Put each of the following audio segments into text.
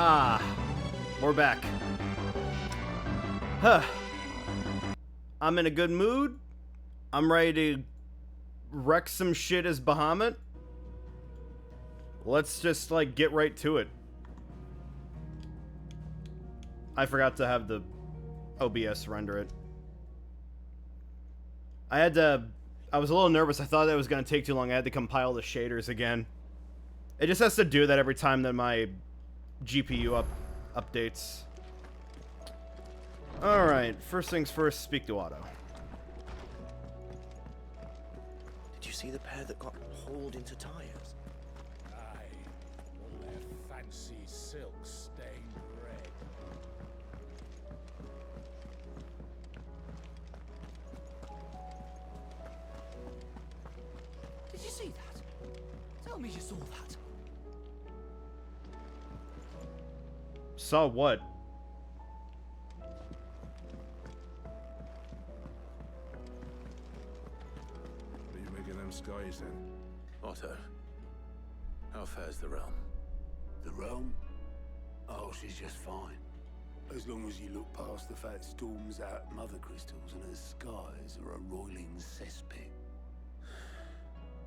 Ah, we're back. Huh. I'm in a good mood. I'm ready to wreck some shit as Bahamut. Let's just, like, get right to it. I forgot to have the OBS render it. I was a little nervous. I thought that was going to take too long. I had to compile the shaders again. It just has to do that every time that my GPU updates. Alright, first things first, speak to Otto. Did you see the pair that got hauled into tires? Aye, all their fancy silk stained red. Did you see that? Tell me you saw that. Saw what? What are you making them skies then? Otto, how fares the realm? The realm? Oh, she's just fine. As long as you look past the fact storms out mother crystals and her skies are a roiling cesspit.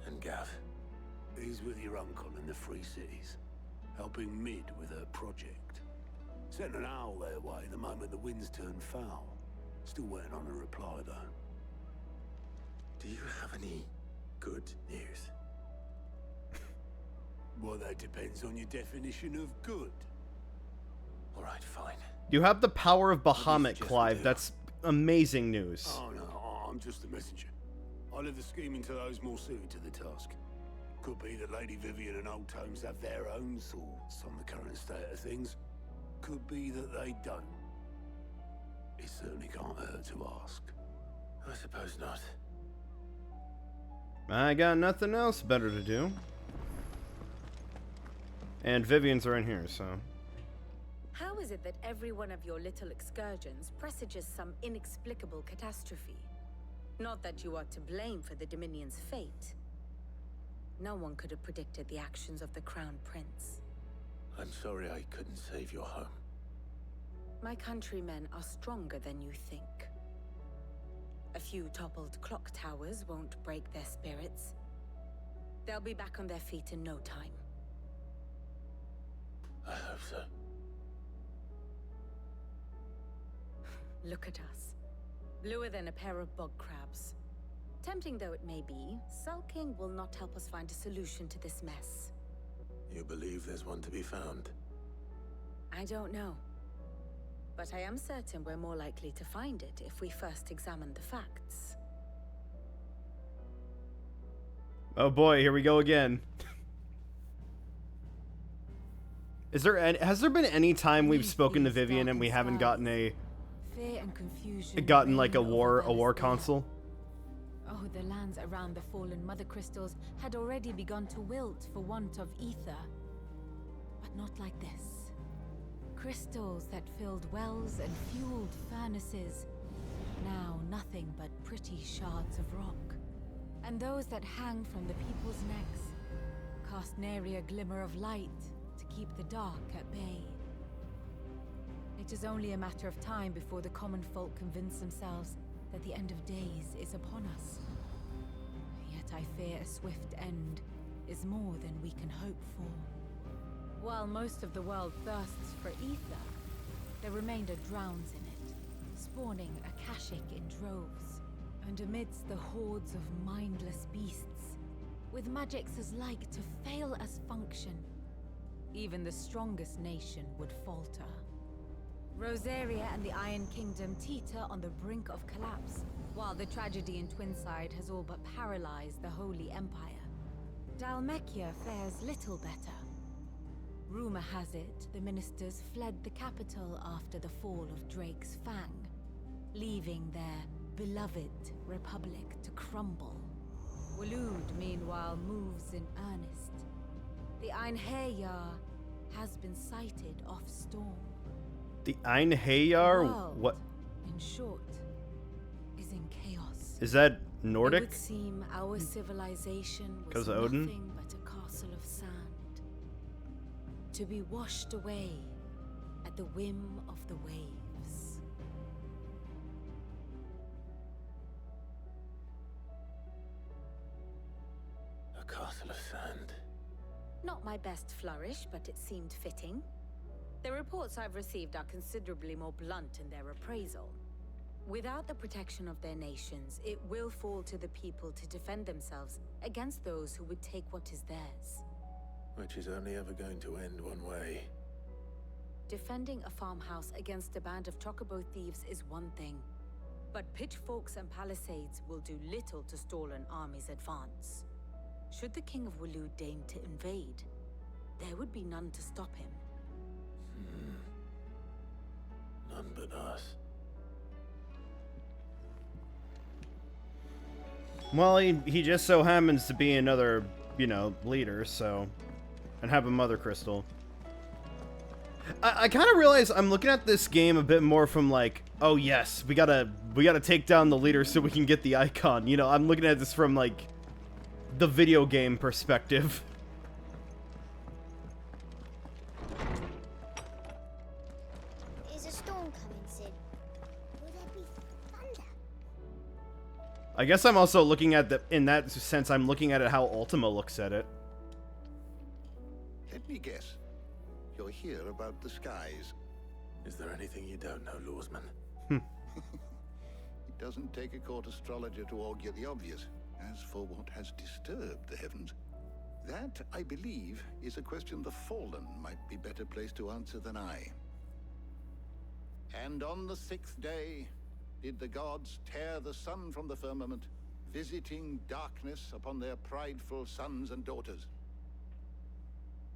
And Gav? He's with your uncle in the Free Cities, helping Mid with her project. Sent an owl their way the moment the winds turned foul. Still waiting on a reply, though. Do you have any good news? Well, that depends on your definition of good. All right, fine. You have the power of Bahamut, just Clive. do? That's amazing news. Oh, no, I'm just a messenger. I leave the scheming to those more suited to the task. Could be that Lady Vivian and Old Tomes have their own thoughts on the current state of things. Could be that they don't. It certainly can't hurt to ask. I suppose not. I got nothing else better to do. And Vivian's are in here, so... How is it that every one of your little excursions presages some inexplicable catastrophe? Not that you are to blame for the Dominion's fate. No one could have predicted the actions of the Crown Prince. I'm sorry I couldn't save your home. My countrymen are stronger than you think. A few toppled clock towers won't break their spirits. They'll be back on their feet in no time. I hope so. Look at us. Bluer than a pair of bog crabs. Tempting though it may be, sulking will not help us find a solution to this mess. You believe there's one to be found? I don't know. But I am certain we're more likely to find it if we first examine the facts. Oh boy, here we go again. Has there been any time we've spoken to Vivian and we haven't gotten Fear and confusion like a reign war over console? Oh, the lands around the fallen mother crystals had already begun to wilt for want of ether. But not like this. Crystals that filled wells and fueled furnaces. Now nothing but pretty shards of rock. And those that hang from the people's necks cast nary a glimmer of light to keep the dark at bay. It is only a matter of time before the common folk convince themselves that the end of days is upon us. Yet I fear a swift end is more than we can hope for. While most of the world thirsts for ether, the remainder drowns in it, spawning Akashic in droves. And amidst the hordes of mindless beasts, with magics as like to fail as function, even the strongest nation would falter. Rosaria and the Iron Kingdom teeter on the brink of collapse, while the tragedy in Twinside has all but paralyzed the Holy Empire. Dalmekia fares little better. Rumor has it the ministers fled the capital after the fall of Drake's Fang, leaving their beloved republic to crumble. Waloed, meanwhile, moves in earnest. The Einherjar has been sighted off Storm. The Einherjar? World, What? in short, is in chaos. Is that It Nordic? would seem our civilization was 'Cause of Odin? nothing but a castle of sand, to be washed away at the whim of the waves. A castle of sand. Not my best flourish, but it seemed fitting. The reports I've received are considerably more blunt in their appraisal. Without the protection of their nations, it will fall to the people to defend themselves against those who would take what is theirs. Which is only ever going to end one way. Defending a farmhouse against a band of chocobo thieves is one thing, but pitchforks and palisades will do little to stall an army's advance. Should the King of Wulu deign to invade, there would be none to stop him. None but us. Well, he just so happens to be another, you know, leader, so... And have a Mother Crystal. I kind of realize I'm looking at this game a bit more from like, oh yes, we gotta take down the leader so we can get the icon. You know, I'm looking at this from like the video game perspective. Is a storm coming, Sid? Will there be thunder? I guess I'm also looking at in that sense, I'm looking at it how Ultima looks at it. Let me guess. You're here about the skies. Is there anything you don't know, Lawsman? It doesn't take a court astrologer to augur the obvious. As for what has disturbed the heavens, that, I believe, is a question the Fallen might be better placed to answer than I. And on the 6th day did the gods tear the sun from the firmament, visiting darkness upon their prideful sons and daughters.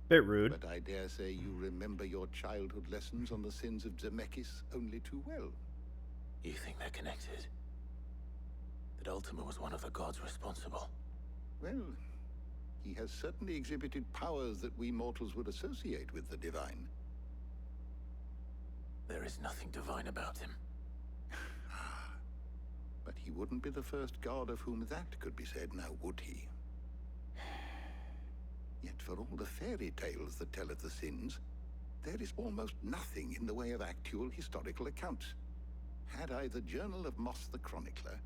Bit rude. But I dare say you remember your childhood lessons on the sins of Zemeckis only too well. You think they're connected? That Ultima was one of the gods responsible? Well, he has certainly exhibited powers that we mortals would associate with the divine. There is nothing divine about him. But he wouldn't be the first god of whom that could be said, now would he? Yet for all the fairy tales that tell of the sins, there is almost nothing in the way of actual historical accounts. Had I the Journal of Moss the Chronicler,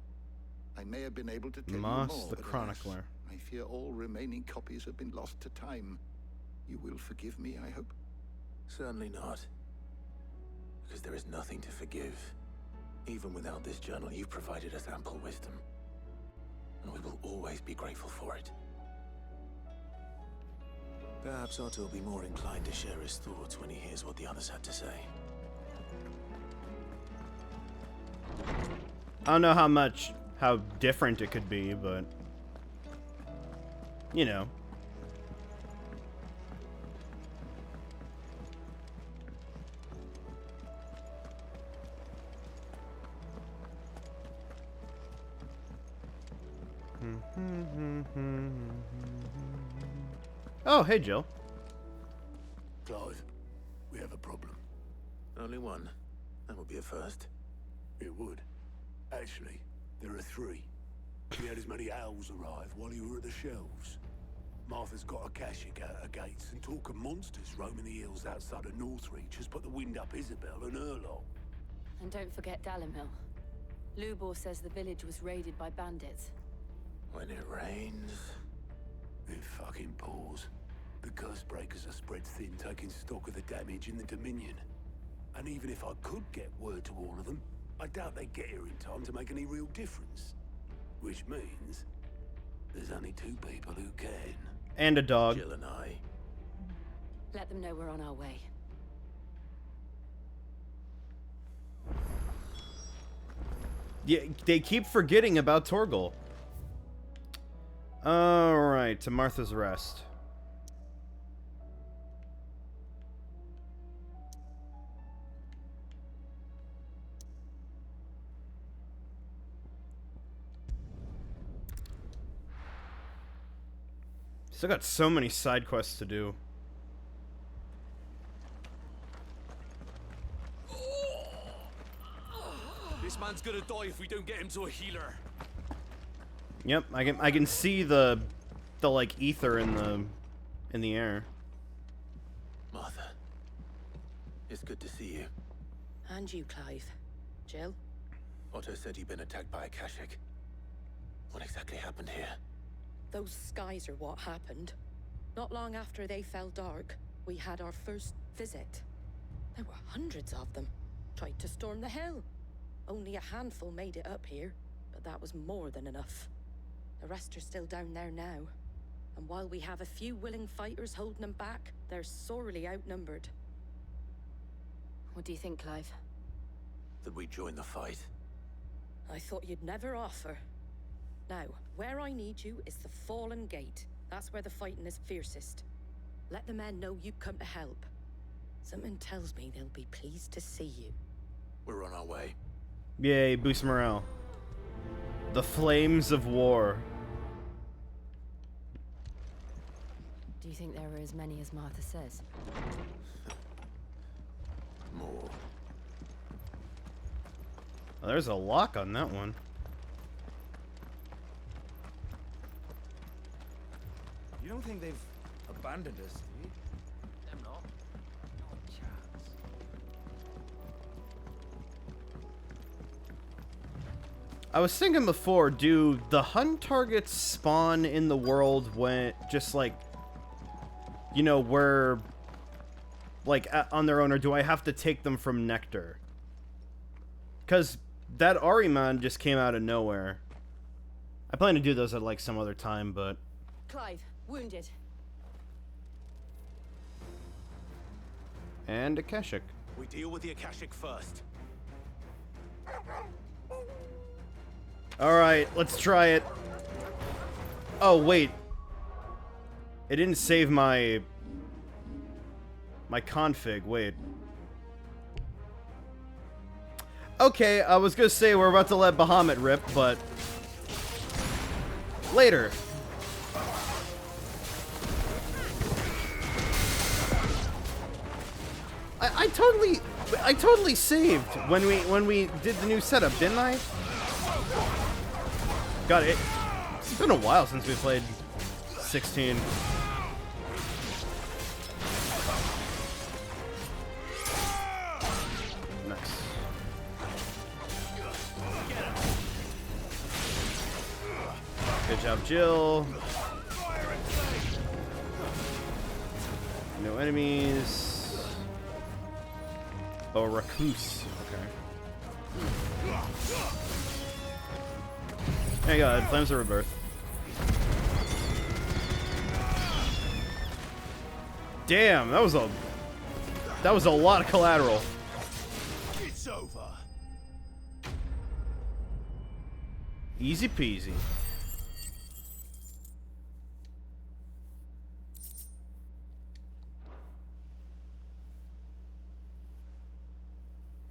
I may have been able to tell you more. Moss the but Chronicler. alas, I fear all remaining copies have been lost to time. You will forgive me, I hope? Certainly not. Because there is nothing to forgive. Even without this journal, you've provided us ample wisdom. And we will always be grateful for it. Perhaps Otto will be more inclined to share his thoughts when he hears what the others had to say. I don't know how different it could be, but you know. Oh, hey, Jill. Clive, we have a problem. Only one. That would be a first. It would. Actually, there are 3. We had as many owls arrive while you were at the shelves. Martha's got a Kashik out her gates, and talk of monsters roaming the hills outside of Northreach has put the wind up Isabel and her lot. And don't forget Dalimil. Lubor says the village was raided by bandits. When it rains... It fucking pours. The curse breakers are spread thin, taking stock of the damage in the Dominion. And even if I could get word to all of them, I doubt they'd get here in time to make any real difference. Which means there's only 2 people who can. And a dog. Jill and I. Let them know we're on our way. Yeah, they keep forgetting about Torgal. Alright, to Martha's Rest. Still got so many side quests to do. This man's gonna die if we don't get him to a healer. Yep, I can see the like ether in the air. Martha. It's good to see you. And you, Clive. Jill? Otto said you'd been attacked by a Akashic. What exactly happened here? Those skies are what happened. Not long after they fell dark, we had our first visit. There were hundreds of them. Tried to storm the hill. Only a handful made it up here, but that was more than enough. The rest are still down there now. And while we have a few willing fighters holding them back, they're sorely outnumbered. What do you think, Clive? That we join the fight. I thought you'd never offer. Now, where I need you is the Fallen Gate. That's where the fighting is fiercest. Let the men know you come to help. Something tells me they'll be pleased to see you. We're on our way. Yay, boost morale. The flames of war. Do you think there are as many as Martha says? More. Oh, there's a lock on that one. You don't think they've abandoned us, do you? Them not. No chance. I was thinking before, do the hunt targets spawn in the world when, just like, you know, where, like, on their own, or do I have to take them from Nectar? Because that Orion just came out of nowhere. I plan to do those at, like, some other time, but... Clive, wounded. And Akashic. We deal with the Akashic first. Alright, let's try it. Oh, wait. It didn't save my config. Wait. Okay, I was gonna say we're about to let Bahamut rip, but... later. I totally saved when we did the new setup, didn't I? God, it's been a while since we played 16. Nice. Good job, Jill. No enemies. Oh, Rakus. Okay. There you go, Flames of Rebirth. Damn, that was a lot of collateral. It's over. Easy peasy.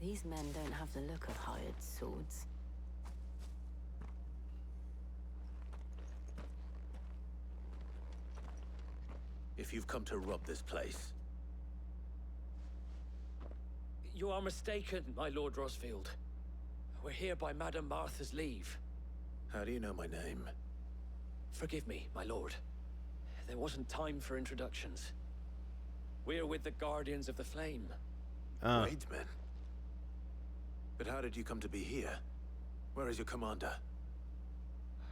These men don't have the look of hired swords. If you've come to rob this place, You are mistaken, my Lord Rosfield. We're here by Madame Martha's leave. how do you know my name? Forgive me, my lord. There wasn't time for introductions. We're with the Guardians of the Flame. Raidmen. But how did you come to be here? Where is your commander?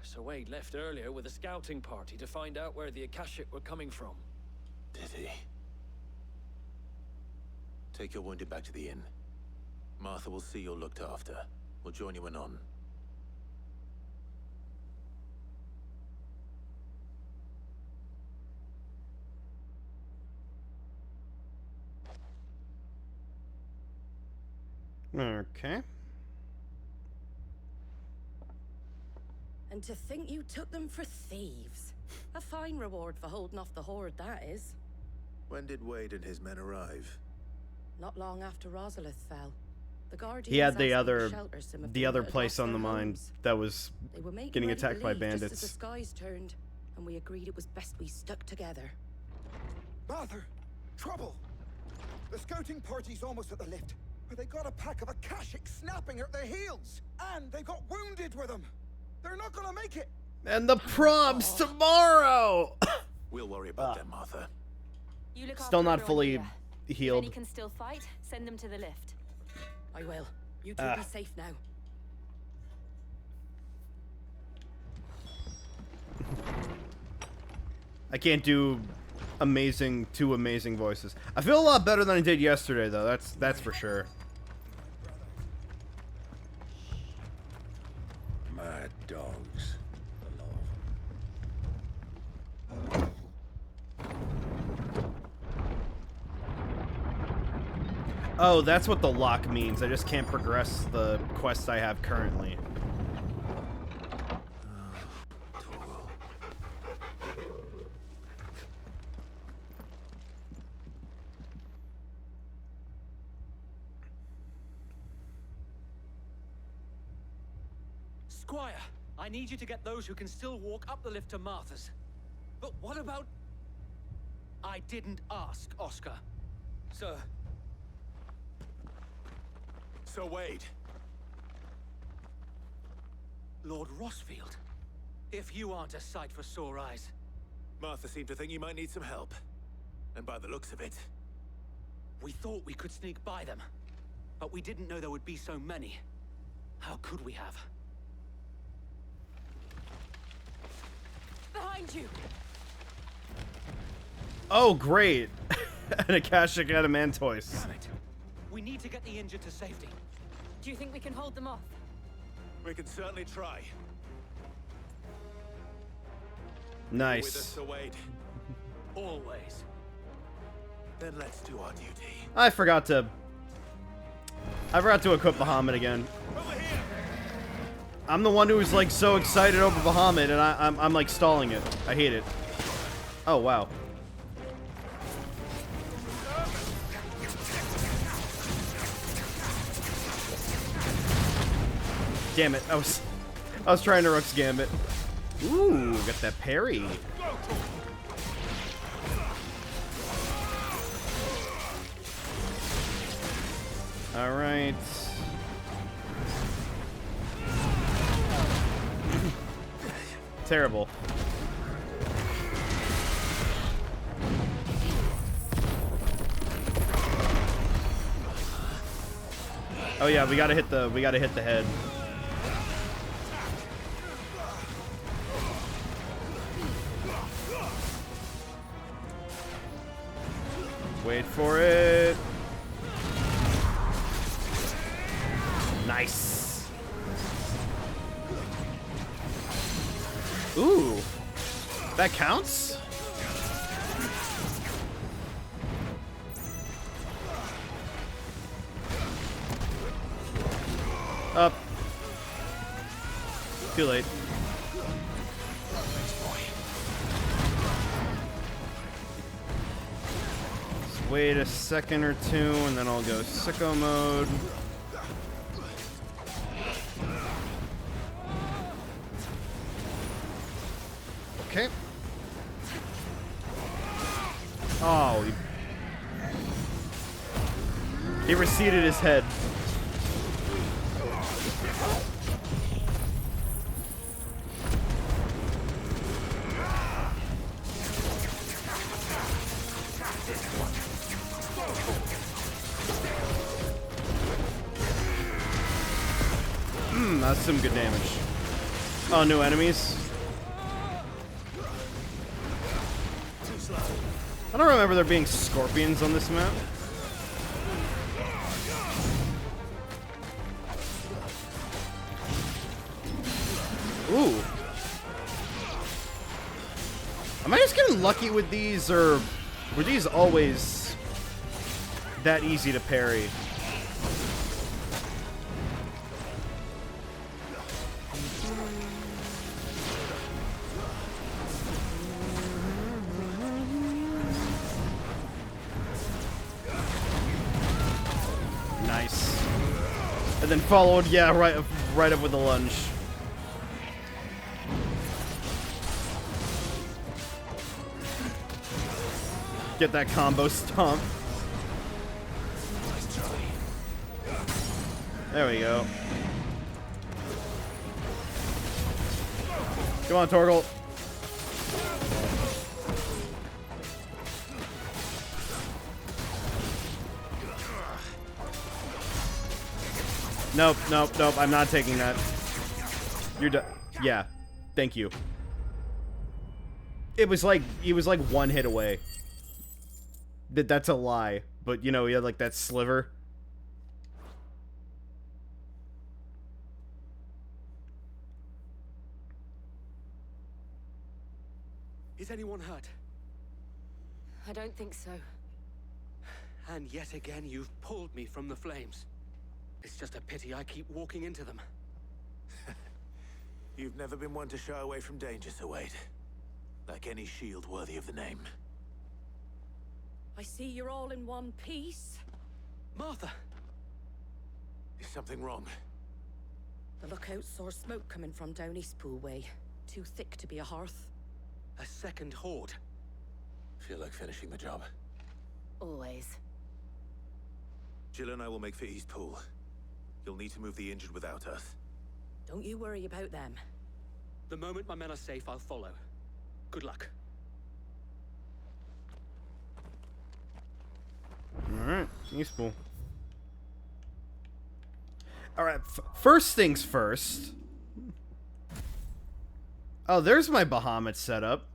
Sir Wade left earlier with a scouting party to find out where the Akashic were coming from. Did he? Take your wounded back to the inn. Martha will see you're looked after. We'll join you anon. Okay. And to think you took them for thieves. A fine reward for holding off the horde, that is. When did Wade and his men arrive? Not long after Rosalith fell. The Guardians He had the asked them to other shelter some of the them other that had place lost on the their mine homes. that was They were making getting ready to attacked by leave just as the bandits. skies turned, and we agreed it was best we stuck together. Martha! Trouble! The scouting party's almost at the lift, where they got a pack of Akashic snapping at their heels! And they got wounded with them! They're not gonna make it! And the prom's tomorrow. We'll worry about them, Martha. You look Still after not everyone fully here. healed. If any can still fight, send them to the lift. I will. You two be safe now. I can't do two amazing voices. I feel a lot better than I did yesterday, though. That's for sure. Mad dogs. Oh, that's what the lock means. I just can't progress the quests I have currently. Squire, I need you to get those who can still walk up the lift to Martha's. But what about... I didn't ask, Oscar. Sir. Sir Wade. Lord Rossfield. If you aren't a sight for sore eyes. Martha seemed to think you might need some help. And by the looks of it... We thought we could sneak by them. But we didn't know there would be so many. How could we have? Behind you! Oh, great. An Akashic Adamantoise. Damn it. We need to get the injured to safety. Do you think we can hold them off? We can certainly try. Nice. With us, Sir Wade. Always. Then let's do our duty. I forgot to equip Bahamut again. I'm the one who's like so excited over Bahamut, and I'm like stalling it. I hate it. Oh wow. Damn it! I was trying to Rook's Gambit. Ooh, got that parry. All right. Terrible. Oh yeah, we gotta hit the head. Wait for it. Nice. Ooh. That counts? Up. Too late. Just wait a second or two, and then I'll go sicko mode. Okay. Oh, he receded his head. That's some good damage. Oh, new enemies. I don't remember there being scorpions on this map. Ooh. Am I just getting lucky with these, or were these always that easy to parry? Nice. And then followed, yeah, right up with the lunge. Get that combo stomp. There we go. Come on, Torgal. Nope, nope, nope. I'm not taking that. You're done. Yeah. Thank you. It was like, he was like one hit away. That's a lie. But, you know, he had like that sliver. Is anyone hurt? I don't think so. And yet again, you've pulled me from the flames. It's just a pity I keep walking into them. You've never been one to shy away from danger, Sir Wade. Like any shield worthy of the name. I see you're all in one piece. Martha! Is something wrong? The lookout saw smoke coming from down Eastpool way. Too thick to be a hearth. A second horde. Feel like finishing the job. Always. Jill and I will make for Eastpool. You'll need to move the injured without us. Don't you worry about them. The moment my men are safe, I'll follow. Good luck. Alright, useful. Alright, first things first. Oh, there's my Bahamut setup.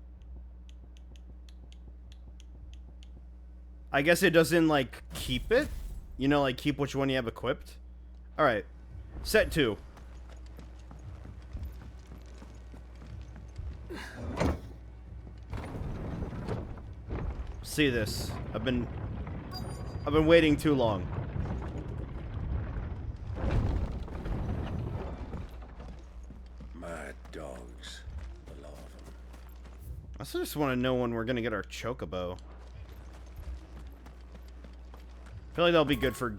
I guess it doesn't, like, keep it? You know, like, keep which one you have equipped? Alright. Set 2. See this. I've been waiting too long. Mad dogs. A lot of them. I also just want to know when we're gonna get our chocobo. I feel like that'll be good for,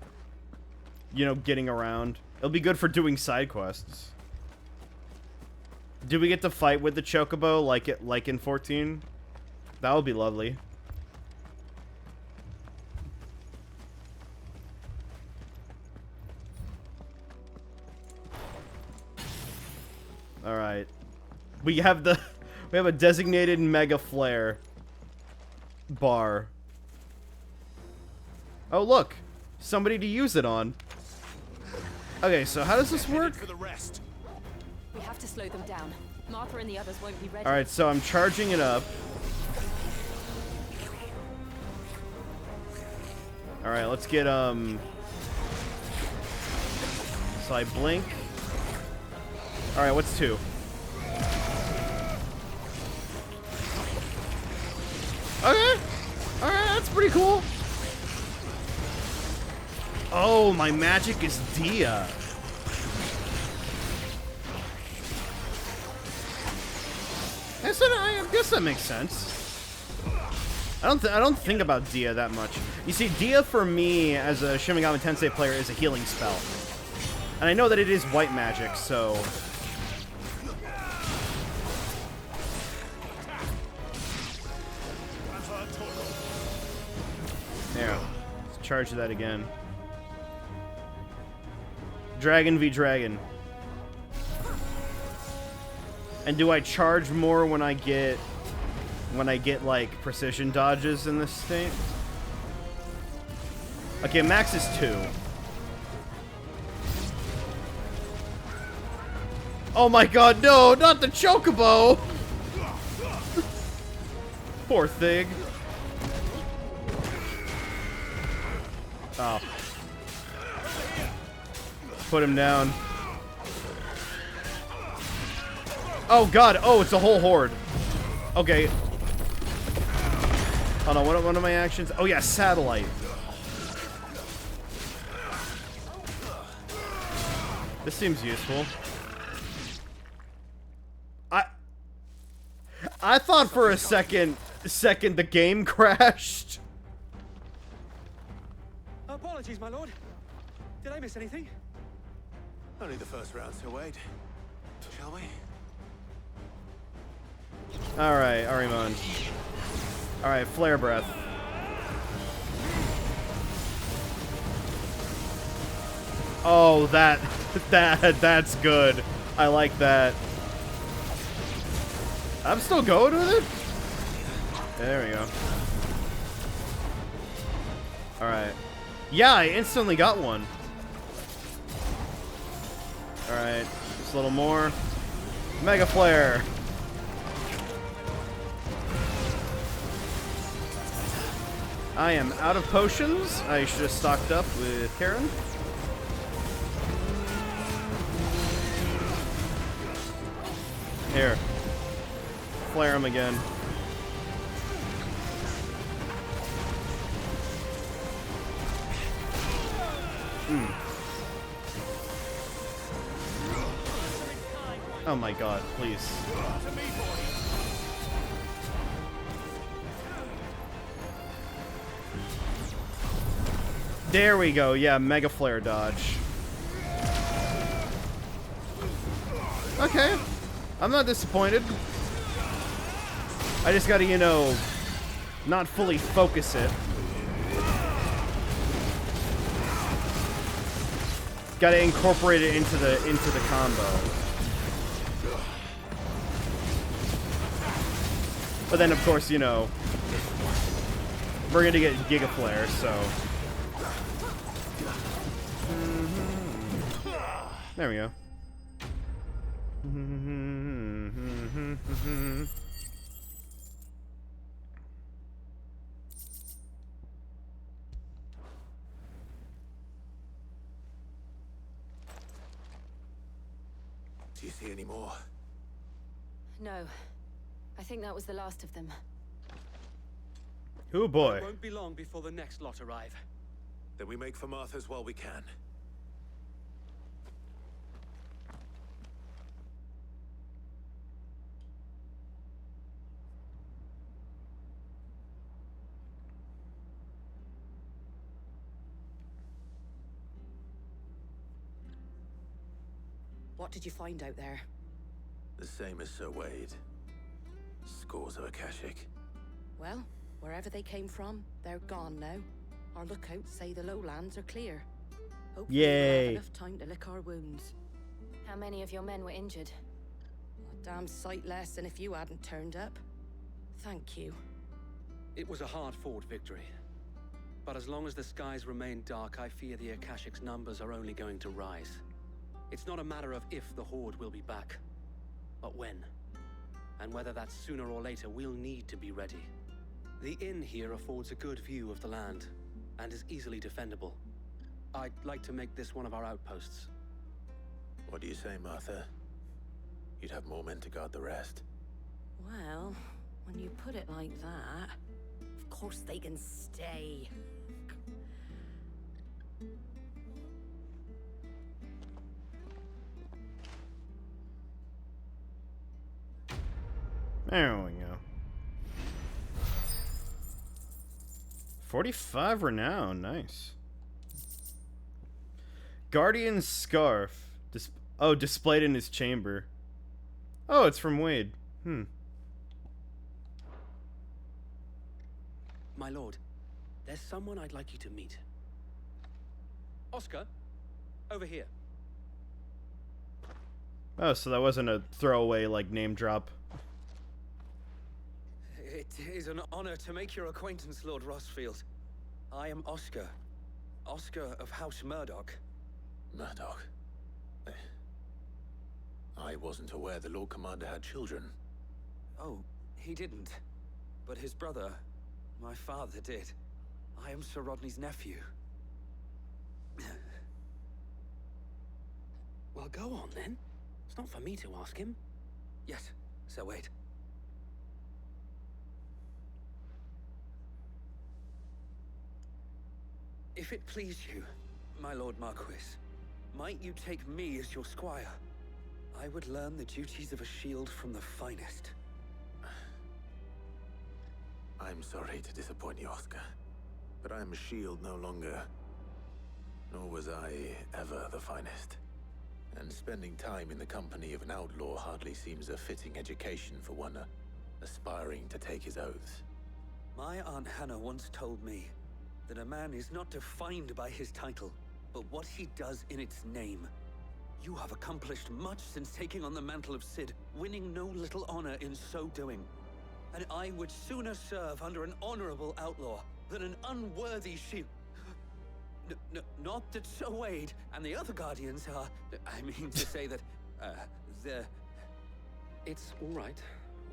you know, getting around. It'll be good for doing side quests. Do we get to fight with the chocobo like in 14? That would be lovely. All right, we have a designated mega flare bar. Oh look, somebody to use it on. Okay, so how does this work? For the rest. We have to slow them down. Martha and the others won't be ready. All right, so I'm charging it up. All right, let's get So I blink. All right, what's 2? Okay. All right, that's pretty cool. Oh, my magic is Dia. I guess that makes sense. I don't think about Dia that much. You see, Dia for me as a Shin Megami Tensei player is a healing spell, and I know that it is white magic, so. There. Let's charge that again. Dragon v Dragon. And do I charge more when I get like precision dodges in this state? Okay, max is 2. Oh my god, no, not the chocobo! Poor thing. Oh. Put him down. Oh god, oh, it's a whole horde. Okay. Hold on, what are my actions? Oh yeah, satellite. This seems useful. I thought for a second the game crashed. Apologies, my lord. Did I miss anything? Only the first round, Sir Wade. Shall we? Alright, Arimon. Alright, flare breath. Oh, that's good. I like that. I'm still going with it? There we go. Alright. Yeah, I instantly got one. Alright, just a little more. Mega Flare! I am out of potions. I should have stocked up with Karen. Here. Flare him again. Oh my god, please. There we go, yeah, Mega Flare dodge. Okay, I'm not disappointed. I just gotta, you know, not fully focus it. Gotta incorporate it into the combo. But then, of course, you know, we're gonna get Giga Flare, so. There we go. Do you see any more? No. I think that was the last of them. Oh boy. It won't be long before the next lot arrive. Then we make for Martha's while we can. What did you find out there? The same as Sir Wade. Scores of Akashic. Well, wherever they came from, they're gone now. Our lookouts say the lowlands are clear. Hopefully we'll Yay. have enough time to lick our wounds. How many of your men were injured? A damn sight less than if you hadn't turned up. Thank you. It was a hard-fought victory. But as long as the skies remain dark, I fear the Akashic's numbers are only going to rise. It's not a matter of if the Horde will be back, but when. And whether that's sooner or later, we'll need to be ready. The inn here affords a good view of the land, and is easily defendable. I'd like to make this one of our outposts. What do you say, Martha? You'd have more men to guard the rest. Well, when you put it like that, of course they can stay. There we go. 45 renown, nice. Guardian's Scarf. Displayed in his chamber. Oh, it's from Wade. My lord, there's someone I'd like you to meet. Oscar, over here. Oh, so that wasn't a throwaway, like, name drop. It is an honor to make your acquaintance, Lord Rossfield. I am Oscar. Oscar of House Murdoch. Murdoch? I wasn't aware the Lord Commander had children. Oh, he didn't. But his brother, my father, did. I am Sir Rodney's nephew. Well, go on then. It's not for me to ask him. Yes, Sir Wade. If it please you, my Lord Marquis, might you take me as your squire? I would learn the duties of a shield from the finest. I'm sorry to disappoint you, Oscar, but I am a shield no longer. Nor was I ever the finest. And spending time in the company of an outlaw hardly seems a fitting education for one aspiring to take his oaths. My Aunt Hannah once told me that a man is not defined by his title, but what he does in its name. You have accomplished much since taking on the mantle of Cid, winning no little honor in so doing. And I would sooner serve under an honorable outlaw than an unworthy shield. Not that Sir Wade and the other Guardians are... I mean to say that, they're... It's all right.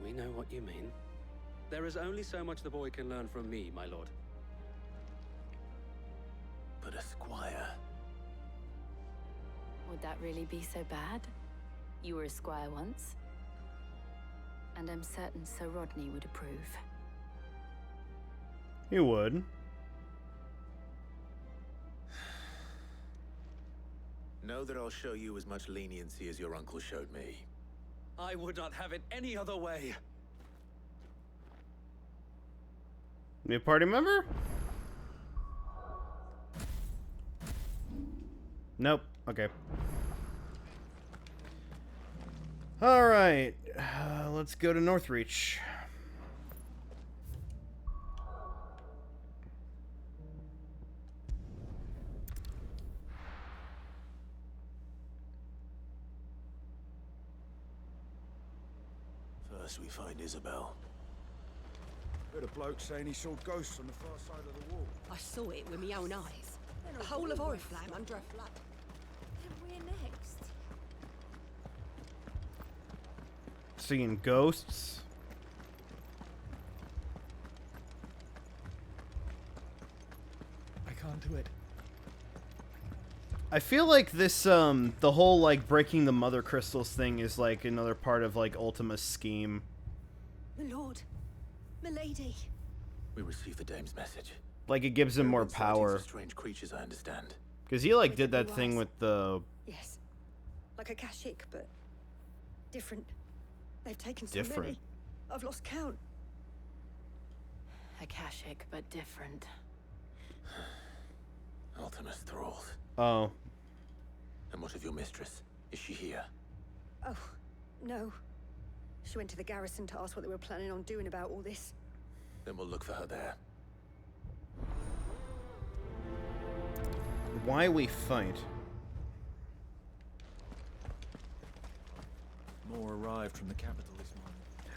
We know what you mean. There is only so much the boy can learn from me, my lord. But a squire. Would that really be so bad? You were a squire once. And I'm certain Sir Rodney would approve. He would. Know that I'll show you as much leniency as your uncle showed me. I would not have it any other way. New party member? Nope. Okay. All right. Let's go to Northreach. First we find Isabel. Heard a bloke saying he saw ghosts on the far side of the wall. I saw it with my own eyes. The whole of Oriflamme under a flood. And we're next. Seeing ghosts. I can't do it. I feel like this, the whole, like, breaking the mother crystals thing is, like, another part of, like, Ultima's scheme. My lord. Milady. We received the dame's message. Like, it gives him more Everyone's sightings power. of strange creatures, I understand. Because he, like, did that thing with the... Yes. Like a Kashik, but different. They've taken so Different. many. I've lost count. Akashic, but different. Ultima's thralls. Oh. And what of your mistress? Is she here? Oh, no. She went to the garrison to ask what they were planning on doing about all this. Then we'll look for her there. Why we fight? More arrived from the capital this morning.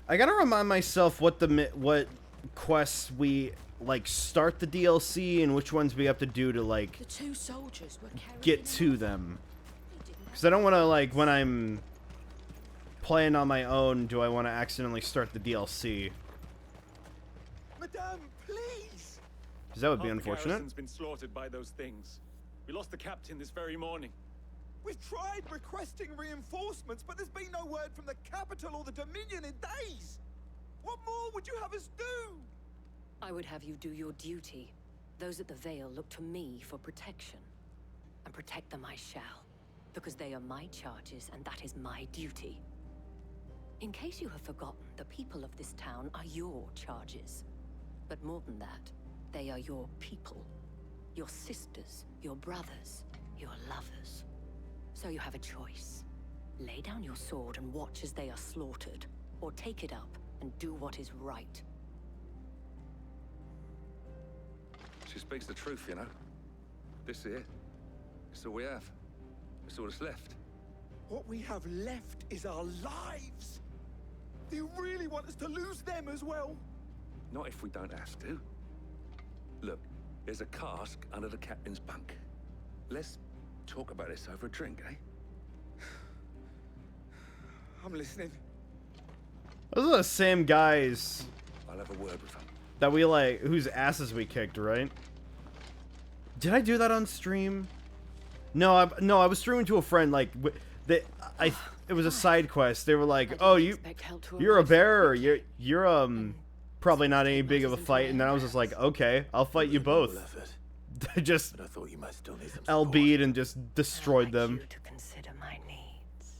I gotta remind myself what quests we, like, start the DLC and which ones we have to do to, like, The two soldiers were carrying get to them. Because I don't want to, like, when I'm playing on my own, do I want to accidentally start the DLC? Madame, please! Because that would be Half the unfortunate. garrison's been slaughtered by those things. We lost the captain this very morning. We've tried requesting reinforcements, but there's been no word from the capital or the Dominion in days! What more would you have us do? I would have you do your duty. Those at the Vale look to me for protection. And protect them I shall. Because they are my charges, and that is my duty. In case you have forgotten, the people of this town are your charges. But more than that, they are your people. Your sisters, your brothers, your lovers. So you have a choice. Lay down your sword and watch as they are slaughtered, or take it up and do what is right. She speaks the truth, you know. This here, it's all we have. It's all that's left. What we have left is our lives! Do you really want us to lose them as well? Not if we don't have to. Look, there's a cask under the captain's bunk. Let's talk about this over a drink, eh? I'm listening. Those are the same guys I'll have a word with them. that we, like, whose asses we kicked, right? Did I do that on stream? No, I was streaming to a friend, like, it was a side quest. They were like, "Oh, you're a bearer. You're probably not any big of a fight." And then I was just like, "Okay, I'll fight you both." I just But I thought you might still need some LB'd and just destroyed them. To consider my needs.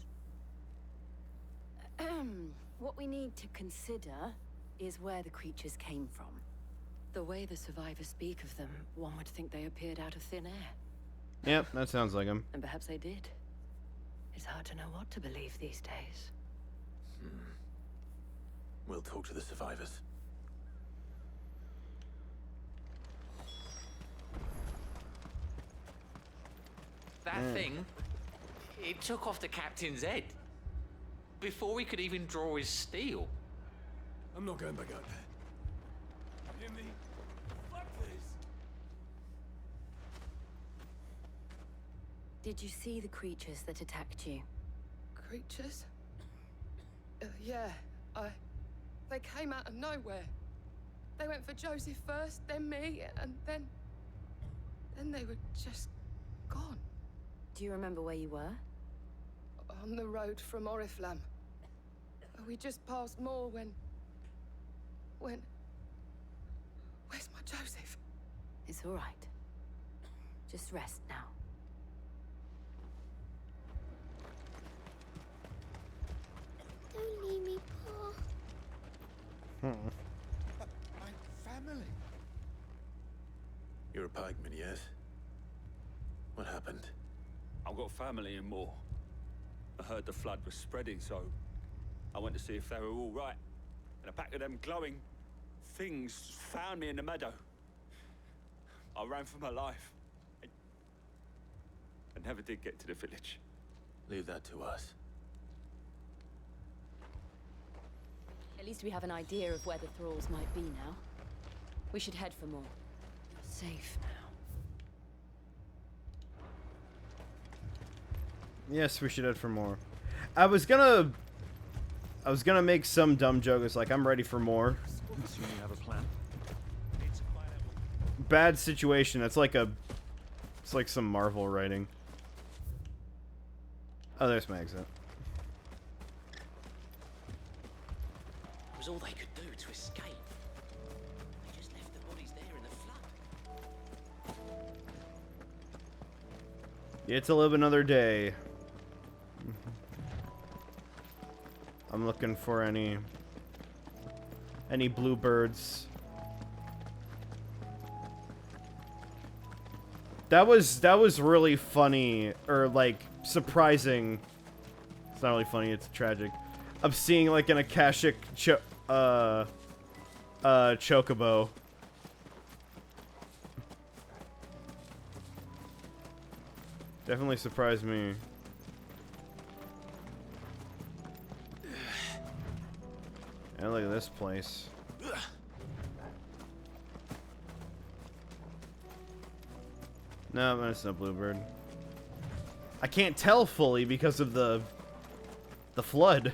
What we need to consider is where the creatures came from. The way the survivors speak of them, one would think they appeared out of thin air. Yep, that sounds like him. And perhaps they did. It's hard to know what to believe these days. We'll talk to the survivors. That thing, it took off the captain's head. Before we could even draw his steel. I'm not going back out there. You hear me? Fuck this! Did you see the creatures that attacked you? Creatures? Yeah, they came out of nowhere. They went for Joseph first, then me, and then they were just gone. Do you remember where you were? On the road from Oriflamme. We just passed more when... Where's my Joseph? It's all right. Just rest now. Don't leave me, Pa. My family. You're a pikeman, yes? What happened? I've got family in Moor. I heard the flood was spreading, so I went to see if they were all right. And a pack of them glowing things found me in the meadow. I ran for my life. I never did get to the village. Leave that to us. At least we have an idea of where the thralls might be now. We should head for more. You're safe now. Yes, we should head for more. I was gonna make some dumb joke. It's like, I'm ready for more. Assume you have a plan. Bad situation. It's like some Marvel writing. Oh, there's my exit. It was all they could do to escape. They just left the bodies there in the flood. Yet to live another day. I'm looking for any bluebirds. That was really funny, or like surprising. It's not really funny, it's tragic. Of seeing like an Akashic chocobo. Definitely surprised me. And look at this place. No, that's no bluebird. I can't tell fully because of the flood.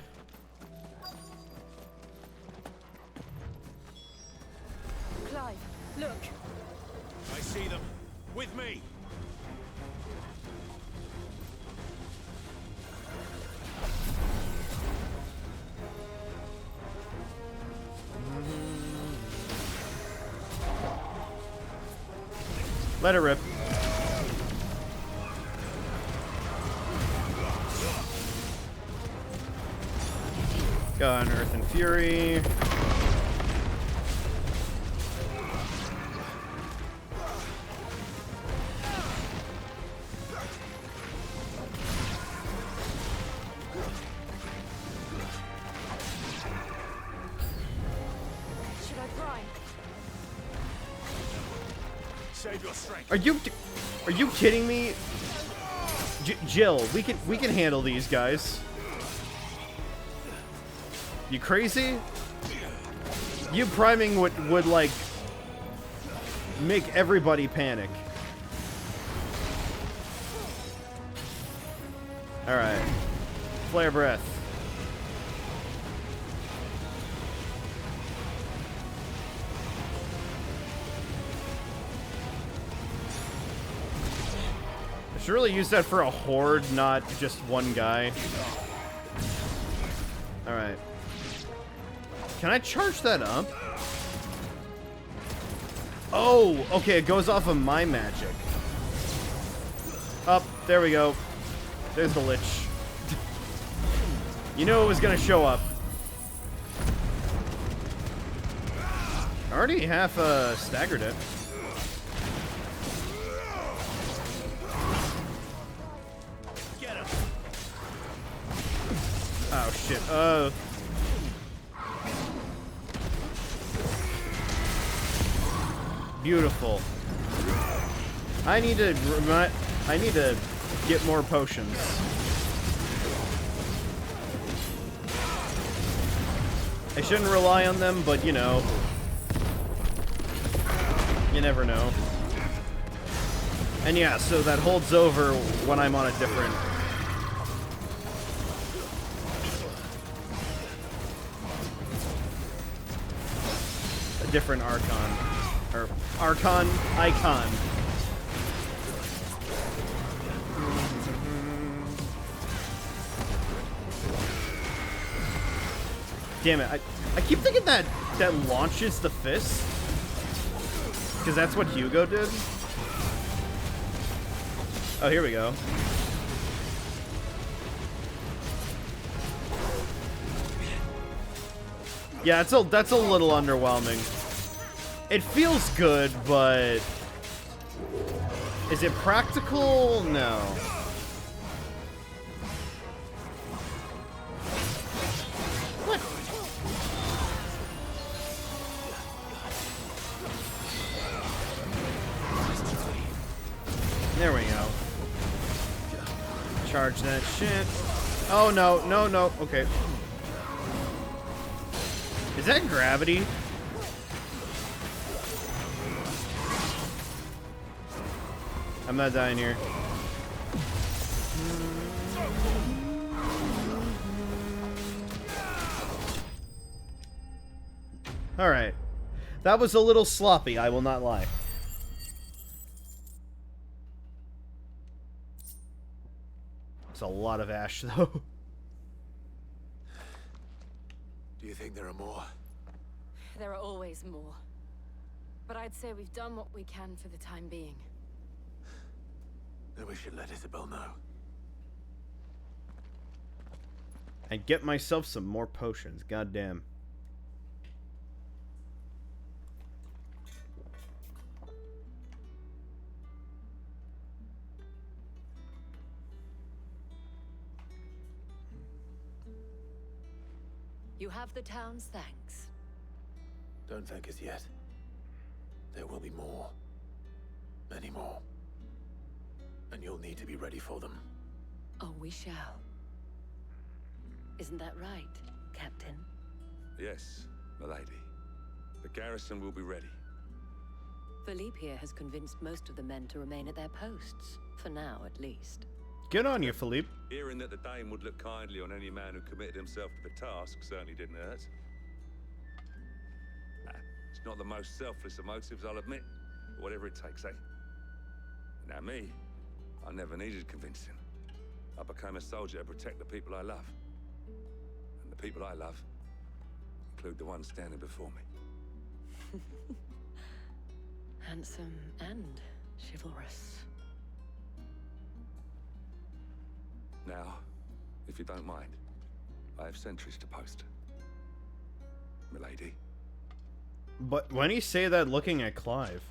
Clive, look. I see them. With me. Let it rip. Go on Earth and Fury. Should I prime? Save your strength. Are you kidding me? Jill, we can handle these guys. You crazy? You priming would like make everybody panic. All right. Flare breath. I should really use that for a horde, not just one guy. Alright. Can I charge that up? Oh, okay, it goes off of my magic. Up, there we go. There's the Lich. You knew it was gonna show up. I already half staggered it. Oh shit. Beautiful. I need to get more potions. I shouldn't rely on them, but you know, you never know. And yeah, so that holds over when I'm on a different... different Archon. Or Archon icon. Damn it, I keep thinking that launches the fist. Because that's what Hugo did. Oh, here we go. Yeah, that's a little underwhelming. It feels good, but is it practical? No. What? There we go. Charge that shit. Oh no, no, no. Okay. Is that gravity? I'm not dying here. Alright. That was a little sloppy, I will not lie. It's a lot of ash, though. Do you think there are more? There are always more. But I'd say we've done what we can for the time being. Then we should let Isabel know. And get myself some more potions, goddamn. You have the town's thanks. Don't thank us yet. There will be more. Many more. And you'll need to be ready for them. Oh, we shall. Isn't that right, Captain? Yes, milady. The garrison will be ready. Philippe here has convinced most of the men to remain at their posts. For now, at least. Good on you, Philippe. Hearing that the Dame would look kindly on any man who committed himself to the task certainly didn't hurt. It's not the most selfless of motives, I'll admit. But whatever it takes, eh? Now me, I never needed convincing. I became a soldier to protect the people I love. And the people I love include the ones standing before me. Handsome and chivalrous. Now, if you don't mind, I have sentries to post. Milady. But when you say that looking at Clive,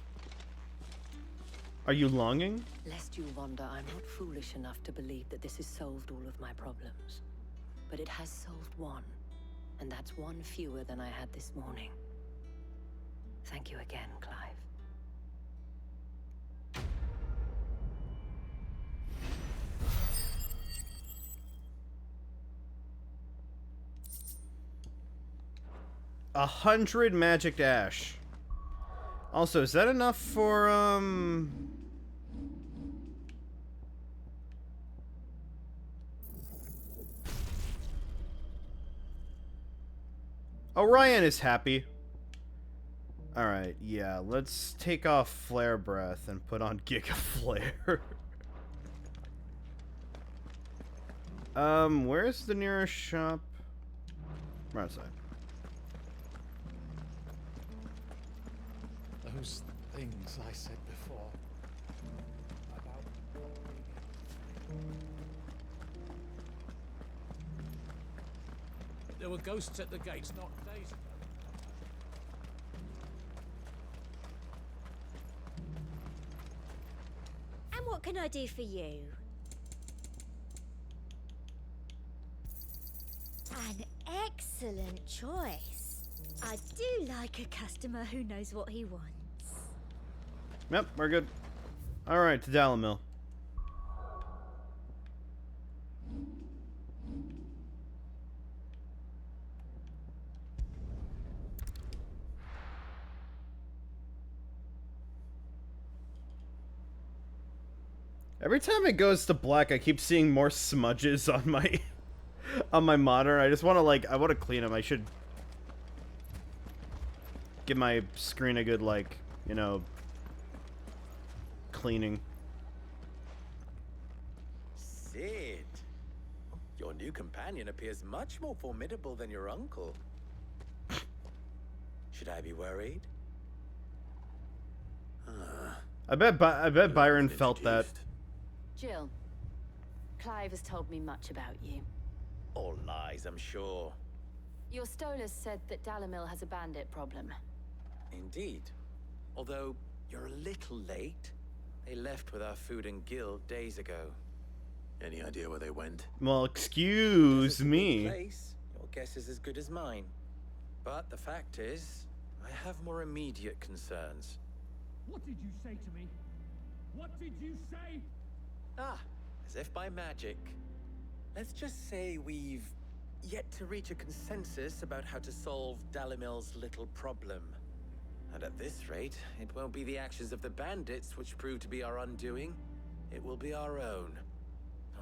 are you longing? Lest you wonder, I'm not foolish enough to believe that this has solved all of my problems. But it has solved one, and that's one fewer than I had this morning. Thank you again, Clive. 100 magic ash. Also, is that enough for, Orion is happy. Alright, yeah, let's take off Flare Breath and put on Giga Flare. Where's the nearest shop? Right outside. Those things I said before about there were ghosts at the gates not days ago. And what can I do for you? An excellent choice. I do like a customer who knows what he wants. Yep, we're good. Alright, to Dalamil. Every time it goes to black, I keep seeing more smudges on my on my monitor. I just want to I want to clean them. I should give my screen a good you know, cleaning. Sid, your new companion appears much more formidable than your uncle. Should I be worried? I bet Byron felt that. Jill, Clive has told me much about you. All lies, I'm sure. Your Stolas said that Dalamil has a bandit problem. Indeed. Although, you're a little late. They left with our food and guild days ago. Any idea where they went? Well, excuse me. Place. Your guess is as good as mine. But the fact is, I have more immediate concerns. What did you say to me? What did you say? Ah, as if by magic. Let's just say we've yet to reach a consensus about how to solve Dalamil's little problem. And at this rate, it won't be the actions of the bandits which prove to be our undoing. It will be our own.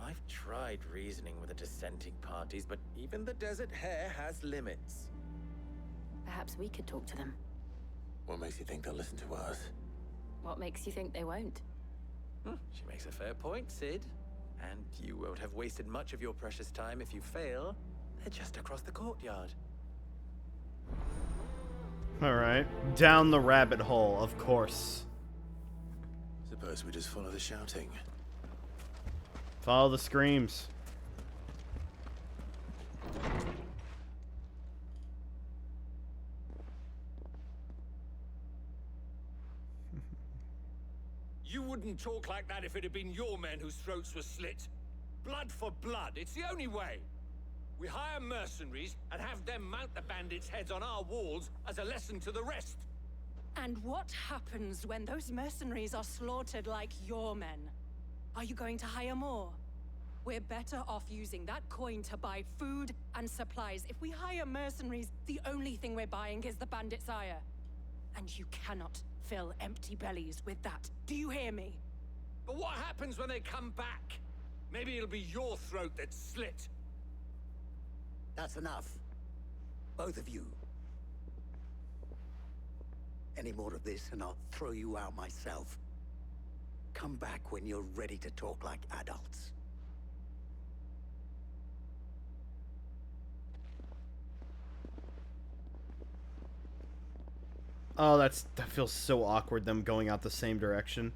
I've tried reasoning with the dissenting parties, but even the Desert Hare has limits. Perhaps we could talk to them. What makes you think they'll listen to us? What makes you think they won't? She makes a fair point, Sid. And you won't have wasted much of your precious time if you fail. They're just across the courtyard. Alright. Down the rabbit hole, of course. Suppose we just follow the shouting. Follow the screams. You wouldn't talk like that if it had been your men whose throats were slit. Blood for blood, it's the only way. We hire mercenaries and have them mount the bandits' heads on our walls as a lesson to the rest. And what happens when those mercenaries are slaughtered like your men? Are you going to hire more? We're better off using that coin to buy food and supplies. If we hire mercenaries, the only thing we're buying is the bandits' ire. And you cannot fill empty bellies with that. Do you hear me? But what happens when they come back? Maybe it'll be your throat that's slit. That's enough. Both of you. Any more of this and I'll throw you out myself. Come back when you're ready to talk like adults. Oh, that feels so awkward, them going out the same direction.